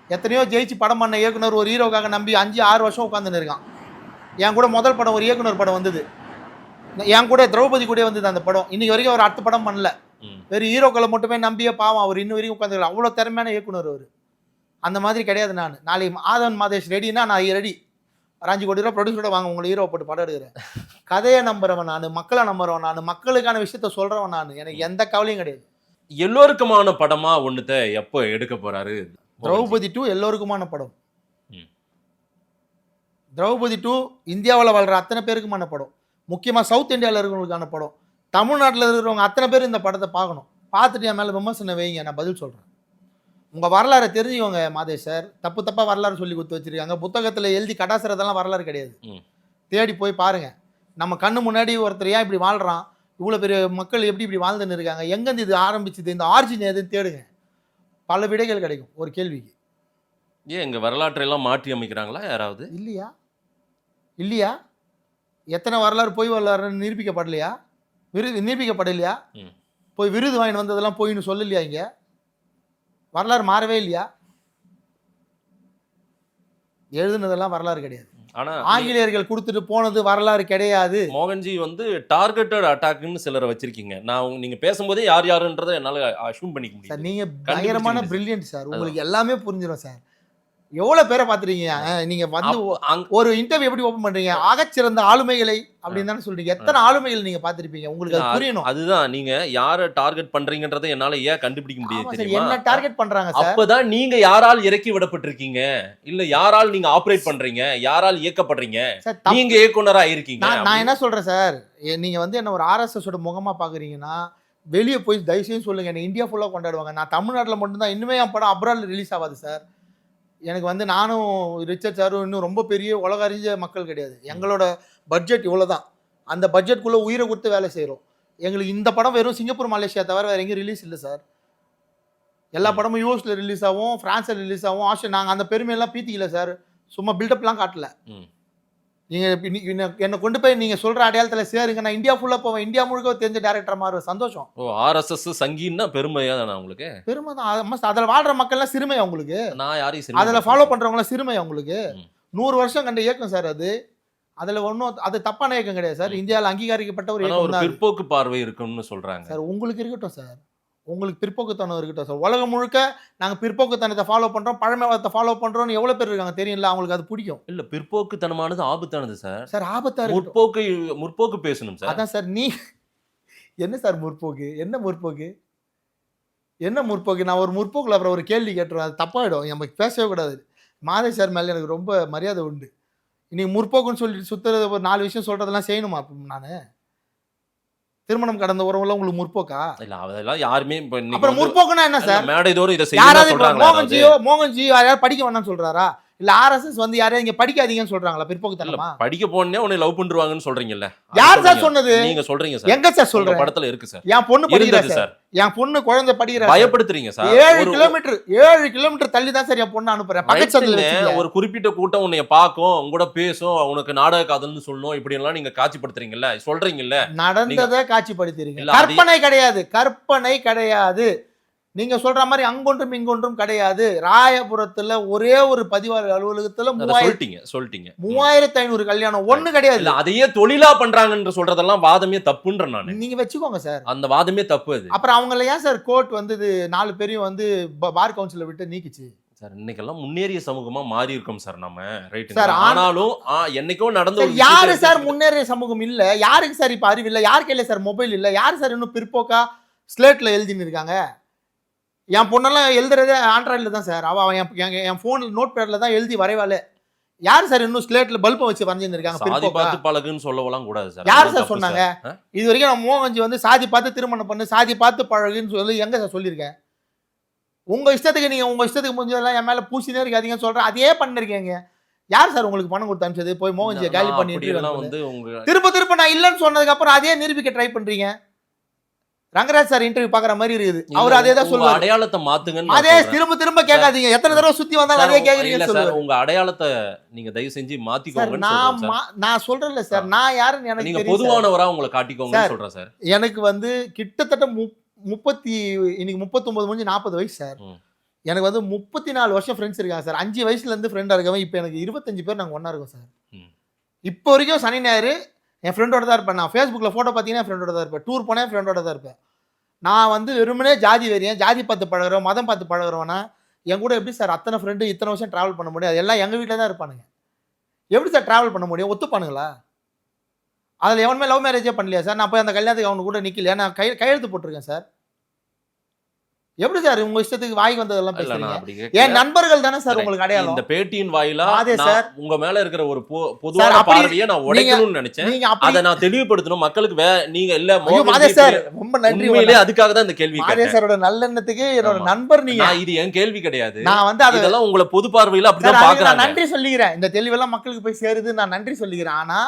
எத்தனையோ ஜெயிச்சு படம் பண்ண இயக்குனர் ஒரு ஹீரோக்காக நம்பி 5-6 வருஷம் உட்காந்துன்னு இருக்கான். என் கூட முதல் படம் ஒரு இயக்குனர் படம் வந்தது, என் கூட திரௌபதி கூட வந்தது அந்த படம். இன்னைக்கு வரைக்கும் ஒரு 10 படம் பண்ணல. வெறும் ஹீரோக்களை மட்டுமே நம்பியே பாவம் அவர் இன்னும் வரைக்கும் உட்காந்துக்கலாம். அவ்வளோ திறமையான இயக்குனர் அவர். அந்த மாதிரி கிடையாது. நான் நாளைக்கு ஆதவன் மாதேஷ் ரெடினா நான் ரெடி. 5 கோடி ரூபா ப்ரொடியூசரோட வாங்க, உங்களை ஹீரோ போட்டு படம் எடுக்கிறேன். கதையை நம்புறவன் நான், மக்களை நம்புறவன் நான், மக்களுக்கான விஷயத்த சொல்கிறவன் நான். எனக்கு எந்த கவலையும் கிடையாது. எல்லோருக்குமான படமா ஒண்ணுத்த எப்போ எடுக்க போறாரு திரௌபதி 2 எல்லோருக்குமான படம். ம். திரௌபதி 2 இந்தியாவில் வாழ்ற அத்தனை பேருக்குமான படம். முக்கியமாக சவுத் இந்தியாவில் இருக்கிறவங்களுக்கான படம். தமிழ்நாட்டில் இருக்கிறவங்க அத்தனை பேர் இந்த படத்தை பார்க்கணும். பார்த்துட்டு என் மேலே விமர்சனம் வைங்க, நான் பதில் சொல்கிறேன். உங்கள் வரலாறை தெரிஞ்சுக்கோங்க மாதேஷ் சார். தப்பாக வரலாறு சொல்லி கொடுத்து வச்சுருக்காங்க. புத்தகத்தில் எழுதி கடாசுறதெல்லாம் வரலாறு கிடையாது. தேடி போய் பாருங்கள். நம்ம கண்ணு முன்னாடி ஒருத்தர் ஏன் இப்படி வாழ்கிறான், இவ்வளோ பெரிய மக்கள் எப்படி இப்படி வாழ்ந்துன்னு இருக்காங்க, எங்கேருந்து இது ஆரம்பிச்சுது, இந்த ஆர்ஜின் எதுன்னு தேடுங்க. பல விடைகள் கிடைக்கும் ஒரு கேள்விக்கு. ஏன் எங்க வரலாற்றையெல்லாம் மாற்றி அமைக்கிறாங்களா யாராவது? இல்லையா எத்தனை வரலாறு போய் வரலாறுன்னு நிரூபிக்கப்படலையா? நிரூபிக்கப்படலையா? போய் விருது வாங்கி வந்ததெல்லாம் போயின்னு சொல்லலையா? இங்க வரலாறு மாறவே இல்லையா? எழுதுனதெல்லாம் வரலாறு கிடையாது. ஆனா ஆங்கிலேயர்கள் கொடுத்துட்டு போனது வரலாறு கிடையாது. மோகன்ஜி வந்து டார்கெட்டட் அட்டாக்னு சிலரை வச்சிருக்கீங்க. நான் நீங்க பேசும்போதே யார் யாருன்றதை என்னால அஷ்யூம் பண்ணிக்க முடியும். சார் நீங்க பயங்கரமான பிரில்லியன்ட் சார். உங்களுக்கு எல்லாமே புரிஞ்சிடும் சார். எவ்வளவு பேரை பார்த்துருக்கீங்க நீங்க வந்து ஒரு இன்டர்வியூ எப்படி ஓபன் பண்றீங்க? ஆகச்சிறந்த ஆளுமைகளை அப்படின்னு தானே சொல்றீங்க. எத்தனை ஆளுமைகள் நீங்க பார்த்திருப்பீங்க, உங்களுக்கு அது புரியணும். அதுதான் நீங்க யாரை டார்கெட் பண்றீங்கன்றதை என்னால ஏன் கண்டுபிடிக்க முடியாது தெரியுமா? என்ன டார்கெட் பண்றாங்க சார்? அப்பதான் நீங்க யாரால் இறக்கி விடப்பட்டிருக்கீங்க, இல்ல யாரால் நீங்க ஆபரேட் பண்றீங்க, யாரால் இயக்கப்படுறீங்க, நீங்க இயக்குனரா இருக்கீங்க. நான் என்ன சொல்றேன் சார், நீங்க வந்து என்ன ஒரு ஆர்எஸ்எஸ் ஓட முகமா பாக்குறீங்கன்னா வெளியே போய் தயவு செய்து சொல்லுங்க. என்ன இந்தியா ஃபுல்லா கொண்டாடுவாங்க. நான் தமிழ்நாட்டில் மட்டும்தான். இன்னுமே என் படம் அப்ராட்ல ரிலீஸ் ஆகாது சார். எனக்கு வந்து நானும் ரிச்சர்ட் சாரும் இன்னும் ரொம்ப பெரிய உலக அறிஞ்ச மக்கள் கிடையாது. எங்களோட பட்ஜெட் இவ்வளோ தான். அந்த பட்ஜெட்குள்ளே உயிரை கொடுத்து வேலை செய்கிறோம். எங்களுக்கு இந்த படம் வெறும் சிங்கப்பூர் மலேசியா தவிர வேறு எங்கேயும் ரிலீஸ் இல்லை சார். எல்லா படமும் யூஎஸில் ரிலீஸ் ஆகும், ஃப்ரான்ஸில் ரிலீஸ் ஆகும், ஆஸ்திரேலியா. நாங்கள் அந்த பெருமையெல்லாம் பீத்திக்கல சார். சும்மா பில்டப்லாம் காட்டல. நீங்கள் என்னை கொண்டு போய் நீங்கள் சொல்கிற அடையாளத்தில் சேருங்க, நான் இந்தியா ஃபுல்லாக போவேன். இந்தியா முழுக்க தெரிஞ்ச டேரக்டர் மாறுவேன். சந்தோஷம். ஆர்எஸ்எஸ் சங்கின்னா பெருமையா தானே உங்களுக்கு? பெருமை தான். அதில் வாழ்கிற மக்கள்லாம் சிறுமை அவங்களுக்கு. நான் யாரையும் அதில் ஃபாலோ பண்ணுறவங்களாம் சிறுமை அவங்களுக்கு. 100 வருஷம் கண்ட இயக்கம் சார் அது. அதில் ஒன்றும் அது தப்பான இயக்கம் கிடையாது சார். இந்தியாவில் அங்கீகரிக்கப்பட்ட ஒரு இயக்கம் தான். பிற்போக்கு பார்வை இருக்குன்னு சொல்கிறாங்க சார். உங்களுக்கு இருக்கட்டும் சார், உங்களுக்கு பிற்போக்குத்தனம் இருக்கட்டும் சார். உலகம் முழுக்க நாங்கள் பிற்போக்குத்தனத்தை ஃபாலோ பண்ணுறோம், பழமைவாதத்தை ஃபாலோ பண்ணுறோம்னு எவ்வளோ பேர் இருக்காங்க தெரியல. அவங்களுக்கு அது பிடிக்கும். இல்லை, பிற்போக்குத்தனமானது ஆபத்தானது சார். சார் ஆபத்தா முற்போக்கு பேசணும் சார். அதான் சார். நீ என்ன சார் முற்போக்கு? என்ன முற்போக்கு? நான் ஒரு முற்போக்கில் அப்புறம் ஒரு கேள்வி கேட்டுருவேன், அது தப்பாயிடும். நம்ம பேசவே கூடாது. மாதேஷ் சார் மேலே எனக்கு ரொம்ப மரியாதை உண்டு. இன்னைக்கு முற்போக்குன்னு சொல்லிட்டு சுற்றுறது ஒரு 4 விஷயம் சொல்கிறதெல்லாம் செய்யணுமா? நான் திருமணம் கடந்த உறவுல உங்களுக்கு முற்போக்கா? இல்ல அதெல்லாம் யாருமே அப்புறம் முற்போக்குனா என்ன சார்? மேடைதோறும் இதை செய்யறாங்க. மோகன்ஜி யாராவது படிக்க வேணாம்னு சொல்றாரா? இல்ல ஆர்எஸ்எஸ் வந்து யாரையும் இங்க படிக்காதீங்கன்னு சொல்றாங்களா? பிற்போக்குத்தனமா? படிக்க போனே உன்னை லவ் பண்ணுவாங்கன்னு சொல்றீங்கல்ல. யார் சார் சொன்னது? நீங்க சொல்றீங்க சார். எங்க சார் சொல்றீங்க? படத்துல இருக்கு சார். என் பொண்ணு படிக்கிறா சார். என் பொண்ணு குழந்தை படிக்கிறா. பயப்படுத்துறீங்க சார். 7 கிலோமீட்டர் தள்ளி தான் சார் என் பொண்ணு அனுப்புறேன். பக்கத்துல ஒரு குறிப்பிட்ட கூட்டம் உன்னை பார்க்கும், உங்களோட பேசும், உனக்கு நாடக காதல்னு சொல்லணும், இப்படி எல்லாம் நீங்க காட்சிப்படுத்துறீங்கல்ல, சொல்றீங்கல்ல. நடந்ததை காட்சிப்படுத்துறீங்க. கற்பனை கிடையாது. நீங்க சொல்ற மாதிரி அங்கொன்றும் இங்கொன்றும் கிடையாது. ராயபுரத்துல ஒரே ஒரு பதிவாளர் அலுவலகத்துல 3500 கல்யாணம் ஒண்ணு கிடையாது. அதையே தொழிலா பண்றாங்கன்ற சொல்றதெல்லாம் வாதமே தப்புன்ற நான். நீங்க வச்சுக்கோங்க சார், அந்த வாதமே தப்பு அது. அப்புறம் அவங்கள ஏன் சார் கோர்ட் வந்து 4 பேரையும் வந்து பார் கவுன்சில விட்டு நீக்கிச்சு சார்? இன்னைக்கெல்லாம் முன்னேறிய சமூகமா மாறி இருக்கோம் சார் நம்ம. Right sir. ஆனாலும் என்னைக்கோ நடந்த யாரு சார் முன்னேறிய சமூகம் இல்ல? யாருக்கு சார் இப்ப அறிவு இல்ல? யாருக்கு இல்ல சார் மொபைல் இல்ல? யாரு சார் இன்னும் பிற்போக்கா ஸ்லேட்ல எழுதின்னு இருக்காங்க? என் பொண்ணெல்லாம் எழுதுறதே ஆண்ட்ராய்டில் தான் சார். என் ஃபோனில் நோட் பேடில் தான் எழுதி வரைவாளே. யார் சார் இன்னும் ஸ்லேட்டில் பல்பை வச்சு வரைஞ்சின்னு இருக்காங்க? சாதி பார்த்து பழகுன்னு சொல்லலாம் கூடாது சார். யார் சார் சொன்னாங்க? இது வரைக்கும் நான் மோகன்ஜி வந்து சாதி பார்த்து திருமணம் பண்ணு, சாதி பார்த்து பழகுன்னு சொல்லி எங்க சார் சொல்லியிருக்கேன்? உங்க இஷ்டத்துக்கு நீங்க உங்க இஷ்டத்துக்கு முடிஞ்சதெல்லாம் என் மேல பூசினே இருக்காதீங்கன்னு சொல்றேன். அதே பண்ணிருக்கீங்க. யார் சார் உங்களுக்கு பணம் கொடுத்து அனுப்பிச்சது? போய் மோகன்ஜியை காலி பண்ணிட்டு திரும்ப நான் இல்லைன்னு சொன்னதுக்கு அப்புறம் அதே நிரூபிக்க ட்ரை பண்றீங்க. ரங்கராஜ் சார் இன்டர்வியூ பாக்குற மாதிரி இருக்குது. அவர் அதே தான் சொல்லுவார். அடையாளத்தை மாத்துங்க. அதே திரும்ப கேட்காதீங்க. எத்தனை தடவை சுத்தி வந்தாலும் அதே கேக்குறீங்க சொல்லுங்க. உங்க அடையாளத்தை நீங்க தயவு செஞ்சு மாத்திக்கோங்க. நான் சொல்றேன்ல சார், நான் யாருன்னு எனக்கு நீங்க பொதுவானவரா உங்களை காட்டிக்கோங்கன்னு சொல்றேன் சார். எனக்கு வந்து கிட்டத்தட்ட 39 முடிஞ்சு 40 வயசு சார். எனக்கு வந்து 34 வருஷம் ஃப்ரெண்ட்ஸ் இருக்காங்க சார். 5 வயசுல இருந்து ஃப்ரெண்டா இருக்கவன் இப்போ எனக்கு 25 பேர் நாங்க ஒண்ணா இருக்கோம் சார். இப்போ வரைக்கும் சனி ஞாயிறு என் ஃப்ரெண்டோட தான் இருப்பேன். நான் ஃபேஸ்புக்கில் ஃபோட்டோ பார்த்தீங்கன்னா என் ஃப்ரெண்டோட தான் இருப்பேன். டூர் போனேன் ஃப்ரெண்டோட தான் இருப்பேன். நான் வந்து வெறுமனே ஜாதி வெறியன், ஜாதி பார்த்து பழகிறோம், மதம் பார்த்து பழகிறோன்னா என் கூட எப்படி சார் அத்தனை ஃப்ரெண்டு இத்தனை வருஷம் ட்ராவல் பண்ண முடியும்? அதெல்லாம் எங்கள் வீட்டில் தான் இருப்பானுங்க. எப்படி சார் ட்ராவல் பண்ண முடியும்? ஒத்துப்பானுங்களா? அதில் எவனுமே லவ் மேரேஜே பண்ணலையா சார்? நான் போய் அந்த கல்யாணத்துக்கு அவனு கூட நிற்கலையா? நான் கையெழுத்து போட்டிருக்கேன் சார். எப்படி சார் உங்க இஷ்டத்துக்கு வாய்க்கு வந்ததெல்லாம் இல்ல, நான் பேசுறீங்க? அப்படி என் கேட்கல. நண்பர்கள் தானே சார் உங்களுக்கு அடையாளம். இந்த பேட்டியின் வாயிலா அதே நான் சார். உங்க மேல இருக்கிற ஒரு சார், பொதுவான அப்படி பார்வையை நான் உடைக்கணும்னு நினைச்சேன். நீங்க அப்படி அதை நான் தெளிவுபடுத்தணும் மக்களுக்கு. நீங்க இல்ல ஐயோ, மாதே சார் ரொம்ப நன்றி. உண்மையிலே அதுக்காக தான் இந்த கேள்வி மாதே கேட்டேன். சாரோட நல்லெண்ணத்துக்கு என்னோட ஆமா. நண்பர் நீங்க. நான் இது என் கேள்வி கிடையாது. நான் வந்து அதை இதெல்லாம் உங்களை பொது பார்வையில சார், அப்படிதான் அதுக்கு நான் பாக்குறாங்க. நன்றி சொல்லிக்கிறேன். இந்த தெளிவெல்லாம் மக்களுக்கு போய் சேருது, நான் நன்றி சொல்லிக்கிறேன். ஆனா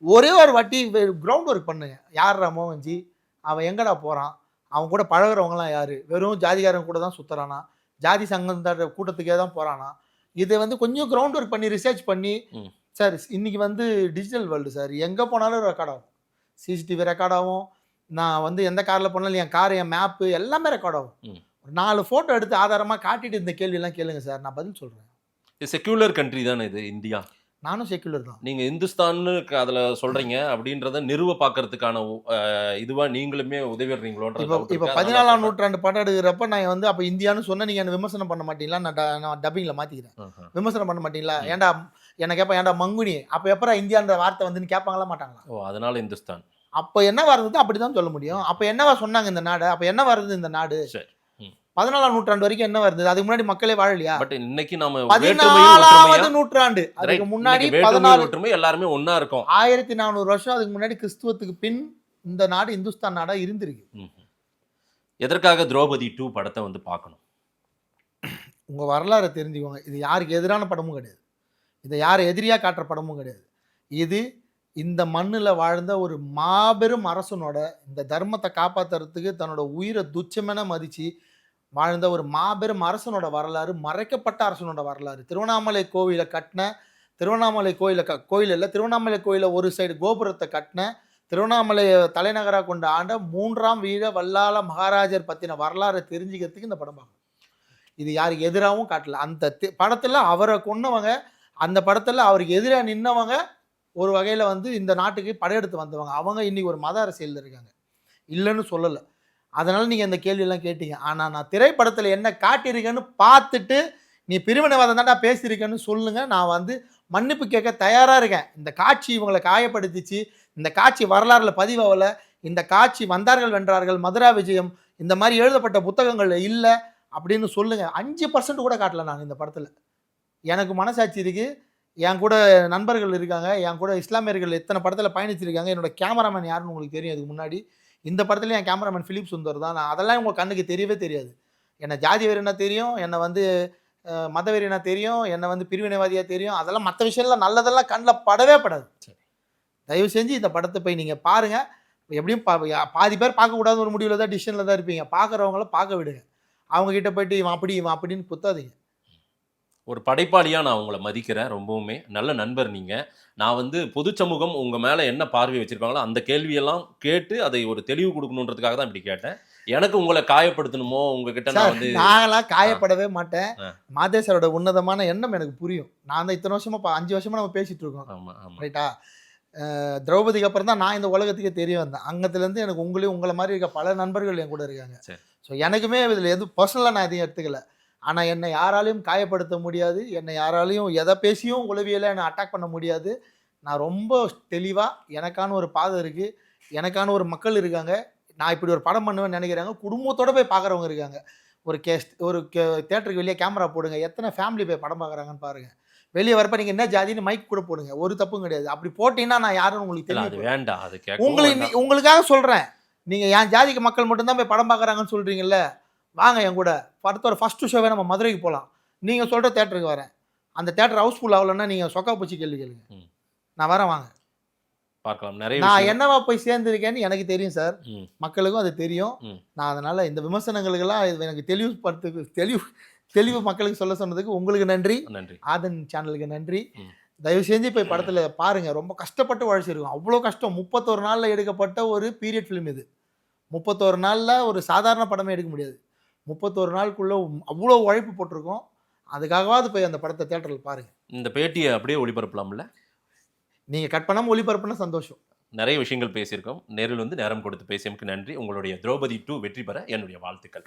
ஒரே ஒரு வாட்டி கிரவுண்ட் ஒர்க் பண்ணுங்க. யார் மோகன்ஜி, அவன் எங்கடா போறான், அவன் கூட பழகுறவங்கலாம் யாரு, வெறும் ஜாதிகாரன் கூட தான் சுத்துறானா, ஜாதி சங்கம் கூட்டத்துக்கே தான் போறானா, இதை வந்து கொஞ்சம் கிரவுண்ட் ஒர்க் பண்ணி ரிசர்ச் பண்ணி. சார் இன்னைக்கு வந்து டிஜிட்டல் வேர்ல்டு சார், எங்கே போனாலும் ரெக்கார்ட் ஆகும். சிசிடிவி ரெக்கார்ட் ஆகும். நான் வந்து எந்த காரில் போனாலும் என் கார், என் மேப்பு எல்லாமே ரெக்கார்ட் ஆகும். ஒரு 4 ஃபோட்டோ எடுத்து ஆதாரமாக காட்டிட்டு இந்த கேள்வியெல்லாம் கேளுங்க சார், நான் பதில் சொல்கிறேன். செக்யூலர் கண்ட்ரி தானே இது இந்தியா. நானும் செக்யூலர் தான். நீங்க இந்துஸ்தான்னு அதுல சொல்றீங்க அப்படின்றத நிறுவ பாக்குறதுக்கான இதுவா நீங்களுமே உதவிடுறீங்களோன்ற இப்போ 14ஆம் நூற்றாண்டு படம் எடுக்கிறப்ப நான் வந்து அப்போ இந்தியான்னு சொன்ன நீங்கள் என்ன விமர்சனம் பண்ண மாட்டீங்களா? நான் டப்பிங்கில் மாற்றிக்கிறேன். விமர்சனம் பண்ண மாட்டீங்களா? ஏன்டா என்ன கேட்பேன், ஏன்டா மங்குனி, அப்போ எப்போ இந்தியான்ற வார்த்தை வந்துன்னு கேட்பாங்களா மாட்டாங்களா? ஓ, அதனால இந்துஸ்தான். அப்போ என்னவா இருந்தது அப்படி தான் சொல்ல முடியும். அப்போ என்னவா சொன்னாங்க இந்த நாடு, அப்போ என்னவா இருந்தது இந்த நாடு? சரி. 14ஆம் நூற்றாண்டு வரைக்கும் என்ன வருது? அதுக்கு முன்னாடி மக்களே வாழலையா? பட் இன்னைக்கு நாம 14ஆவது நூற்றாண்டு, அதுக்கு முன்னாடி 14 ஒற்றுமை எல்லாருமே ஒண்ணா இருக்கும். 1400 வருஷம் அதுக்கு முன்னாடி கிறிஸ்துவத்துக்கு பின் இந்த நாடு இந்துஸ்தான் நாடா இருந்திருக்கு. எதற்காக திரௌபதி 2 படத்தை வந்து பார்க்கணும்? உங்க வரலாறை தெரிஞ்சுக்கோங்க. இது யாருக்கு எதிரான படமும் கிடையாது, இதை யாரை எதிரியா காட்டுற படமும் கிடையாது. இது இந்த மண்ணில் வாழ்ந்த ஒரு மாபெரும் அரசனோட, இந்த தர்மத்தை காப்பாற்றுறதுக்கு தன்னோட உயிரை துச்சமென மதித்து வாழ்ந்த ஒரு மாபெரும் அரசனோட வரலாறு, மறைக்கப்பட்ட அரசனோட வரலாறு. திருவண்ணாமலை கோவிலை கட்டின, திருவண்ணாமலை கோயில் இல்லை, திருவண்ணாமலை கோயிலை ஒரு சைடு கோபுரத்தை கட்டின, திருவண்ணாமலையை தலைநகராக கொண்ட ஆண்ட 3ஆம் வீர வல்லாள மகாராஜர் பற்றின வரலாறை தெரிஞ்சுக்கிறதுக்கு இந்த படம் பார்க்கணும். இது யாருக்கு எதிராகவும் காட்டல. அந்த படத்தில் அவரை கொன்னவங்க, அந்த படத்தில் அவருக்கு எதிராக நின்னவங்க ஒரு வகையில் வந்து இந்த நாட்டுக்கு படையெடுத்து வந்தவங்க. அவங்க இன்றைக்கி ஒரு மத அரசியலில் இருக்காங்க, இல்லைன்னு சொல்லலை. அதனால் நீங்கள் இந்த கேள்வியெல்லாம் கேட்டீங்க. ஆனால் நான் திரைப்படத்தில் என்ன காட்டியிருக்கேன்னு பார்த்துட்டு நீ பிரிவினைவாதம் தாண்டா பேசியிருக்கேன்னு சொல்லுங்கள், நான் வந்து மன்னிப்பு கேட்க தயாராக இருக்கேன். இந்த காட்சி இவங்களை காயப்படுத்திச்சு, இந்த காட்சி வரலாறில் பதிவாகலை, இந்த காட்சி வந்தார்கள் வென்றார்கள், மதுரா விஜயம், இந்த மாதிரி எழுதப்பட்ட புத்தகங்கள் இல்லை அப்படின்னு சொல்லுங்கள். 5% கூட காட்டலை நான் இந்த படத்தில். எனக்கு மனசாட்சி இருக்குது, என் கூட நண்பர்கள் இருக்காங்க, என் கூட இஸ்லாமியர்கள் எத்தனை படத்தில் பயணிச்சிருக்காங்க. என்னோட கேமராமேன் யாருன்னு உங்களுக்கு தெரியும். அதுக்கு முன்னாடி இந்த படத்துல என் கேமராமேன் ஃபிலிப் சுந்தர் தான். நான் அதெல்லாம் உங்கள் கண்ணுக்கு தெரியவே தெரியாது. என்னை ஜாதி வெறினா தெரியும், என்னை வந்து மத வெறினா தெரியும், என்னை வந்து பிரிவினைவாதியாக தெரியும். அதெல்லாம் மற்ற விஷயம்லாம் நல்லதெல்லாம் கண்ணில் படவே படாது. தயவு செஞ்சு இந்த படத்தை போய் நீங்கள் பாருங்கள். எப்படியும் பாதி பேர் பார்க்கக்கூடாது ஒரு முடிவில் தான், டிசிஷனில் தான் இருப்பீங்க. பார்க்குறவங்கள பார்க்க விடுங்க. அவங்ககிட்ட போயிட்டு இவன் அப்படின்னு குத்தாதீங்க. ஒரு படைப்பாளியா நான் உங்களை மதிக்கிறேன். ரொம்பவுமே நல்ல நண்பர் நீங்க. நான் வந்து பொது சமூகம் உங்க மேல என்ன பார்வை வச்சிருக்காங்களோ அந்த கேள்வியெல்லாம் கேட்டு அதை ஒரு தெளிவு கொடுக்கணுன்றதுக்காக தான் இப்படி கேட்டேன். எனக்கு உங்களை காயப்படுத்தணுமோ உங்ககிட்ட நான் வந்து நாங்களாம் காயப்படவே மாட்டேன். மாதேசரோட உன்னதமான எண்ணம் எனக்கு புரியும். நான் தான் இத்தனை வருஷமா 5 வருஷமா நம்ம பேசிட்டு இருக்கோம், ரைட்டா? திரௌபதிக்கு அப்புறம் தான் நான் இந்த உலகத்துக்கே தெரிய வந்தேன். அங்கத்துலேருந்து எனக்கு உங்களை மாதிரி இருக்க பல நண்பர்கள் என் கூட இருக்காங்க. ஸோ எனக்குமே இதில் எதுவும் பர்சனலாக நான் எதையும் எடுத்துக்கல. ஆனால் என்னை யாராலையும் காயப்படுத்த முடியாது, என்னை யாராலையும் எதை பேசியும் உளவியலை என்னை அட்டாக் பண்ண முடியாது. நான் ரொம்ப தெளிவாக எனக்கான ஒரு பாதை இருக்குது, எனக்கான ஒரு மக்கள் இருக்காங்க. நான் இப்படி ஒரு படம் பண்ணுவேன்னு நினைக்கிறாங்க. குடும்பத்தோடு போய் பார்க்குறவங்க இருக்காங்க. ஒரு தேட்டருக்கு வெளியே கேமரா போடுங்க, எத்தனை ஃபேமிலி போய் படம் பார்க்குறாங்கன்னு பாருங்கள். வெளியே வரப்ப நீங்கள் என்ன ஜாதின்னு மைக் கூட போடுங்க, ஒரு தப்பும் கிடையாது. அப்படி போட்டிங்கன்னா நான் யாருன்னு உங்களுக்கு தெரியும். வேண்டாம், அது உங்களுக்காக சொல்கிறேன். நீங்கள் என் ஜாதிக்கு மக்கள் மட்டும்தான் போய் படம் பார்க்குறாங்கன்னு சொல்கிறீங்கல்ல, வாங்க என் கூட படத்தோட ஃபஸ்ட்டு ஷோவே நம்ம மதுரைக்கு போகலாம். நீங்கள் சொல்கிற தேட்டருக்கு வரேன். அந்த தேட்டர் ஹவுஸ்ஃபுல் ஆகலைன்னா நீங்கள் சொக்கா பூச்சி கேள்வி கேளுங்க, நான் வரேன், வாங்க பார்க்கலாம். நிறைய நான் என்னவா போய் சேர்ந்துருக்கேன்னு எனக்கு தெரியும் சார், மக்களுக்கும் அது தெரியும். நான் அதனால் இந்த விமர்சனங்களுக்கெல்லாம் எனக்கு தெளிவு மக்களுக்கு சொல்ல சொன்னதுக்கு உங்களுக்கு நன்றி. ஆதன் சேனலுக்கு நன்றி. தயவு செஞ்சு போய் படத்தில் பாருங்கள். ரொம்ப கஷ்டப்பட்டு உழைச்சிருக்கோம், அவ்வளோ கஷ்டம். 31 நாளில் எடுக்கப்பட்ட ஒரு பீரியட் ஃபிலிம் இது. 31 நாளில் ஒரு சாதாரண படமே எடுக்க முடியாது. 31 நாளுக்குள்ளே அவ்வளோ உழைப்பு போட்டிருக்கோம். அதுக்காகவாது போய் அந்த படத்தை தேட்டரில் பாருங்கள். இந்த பேட்டியை அப்படியே ஒளிபரப்பலாம்ல? நீங்கள் கட் பண்ணாமல் ஒளிபரப்புனா சந்தோஷம். நிறைய விஷயங்கள் பேசியிருக்கோம். நேரில் வந்து நேரம் கொடுத்து பேசியமைக்கு நன்றி. உங்களுடைய திரௌபதி 2 வெற்றி பெற என்னுடைய வாழ்த்துக்கள்.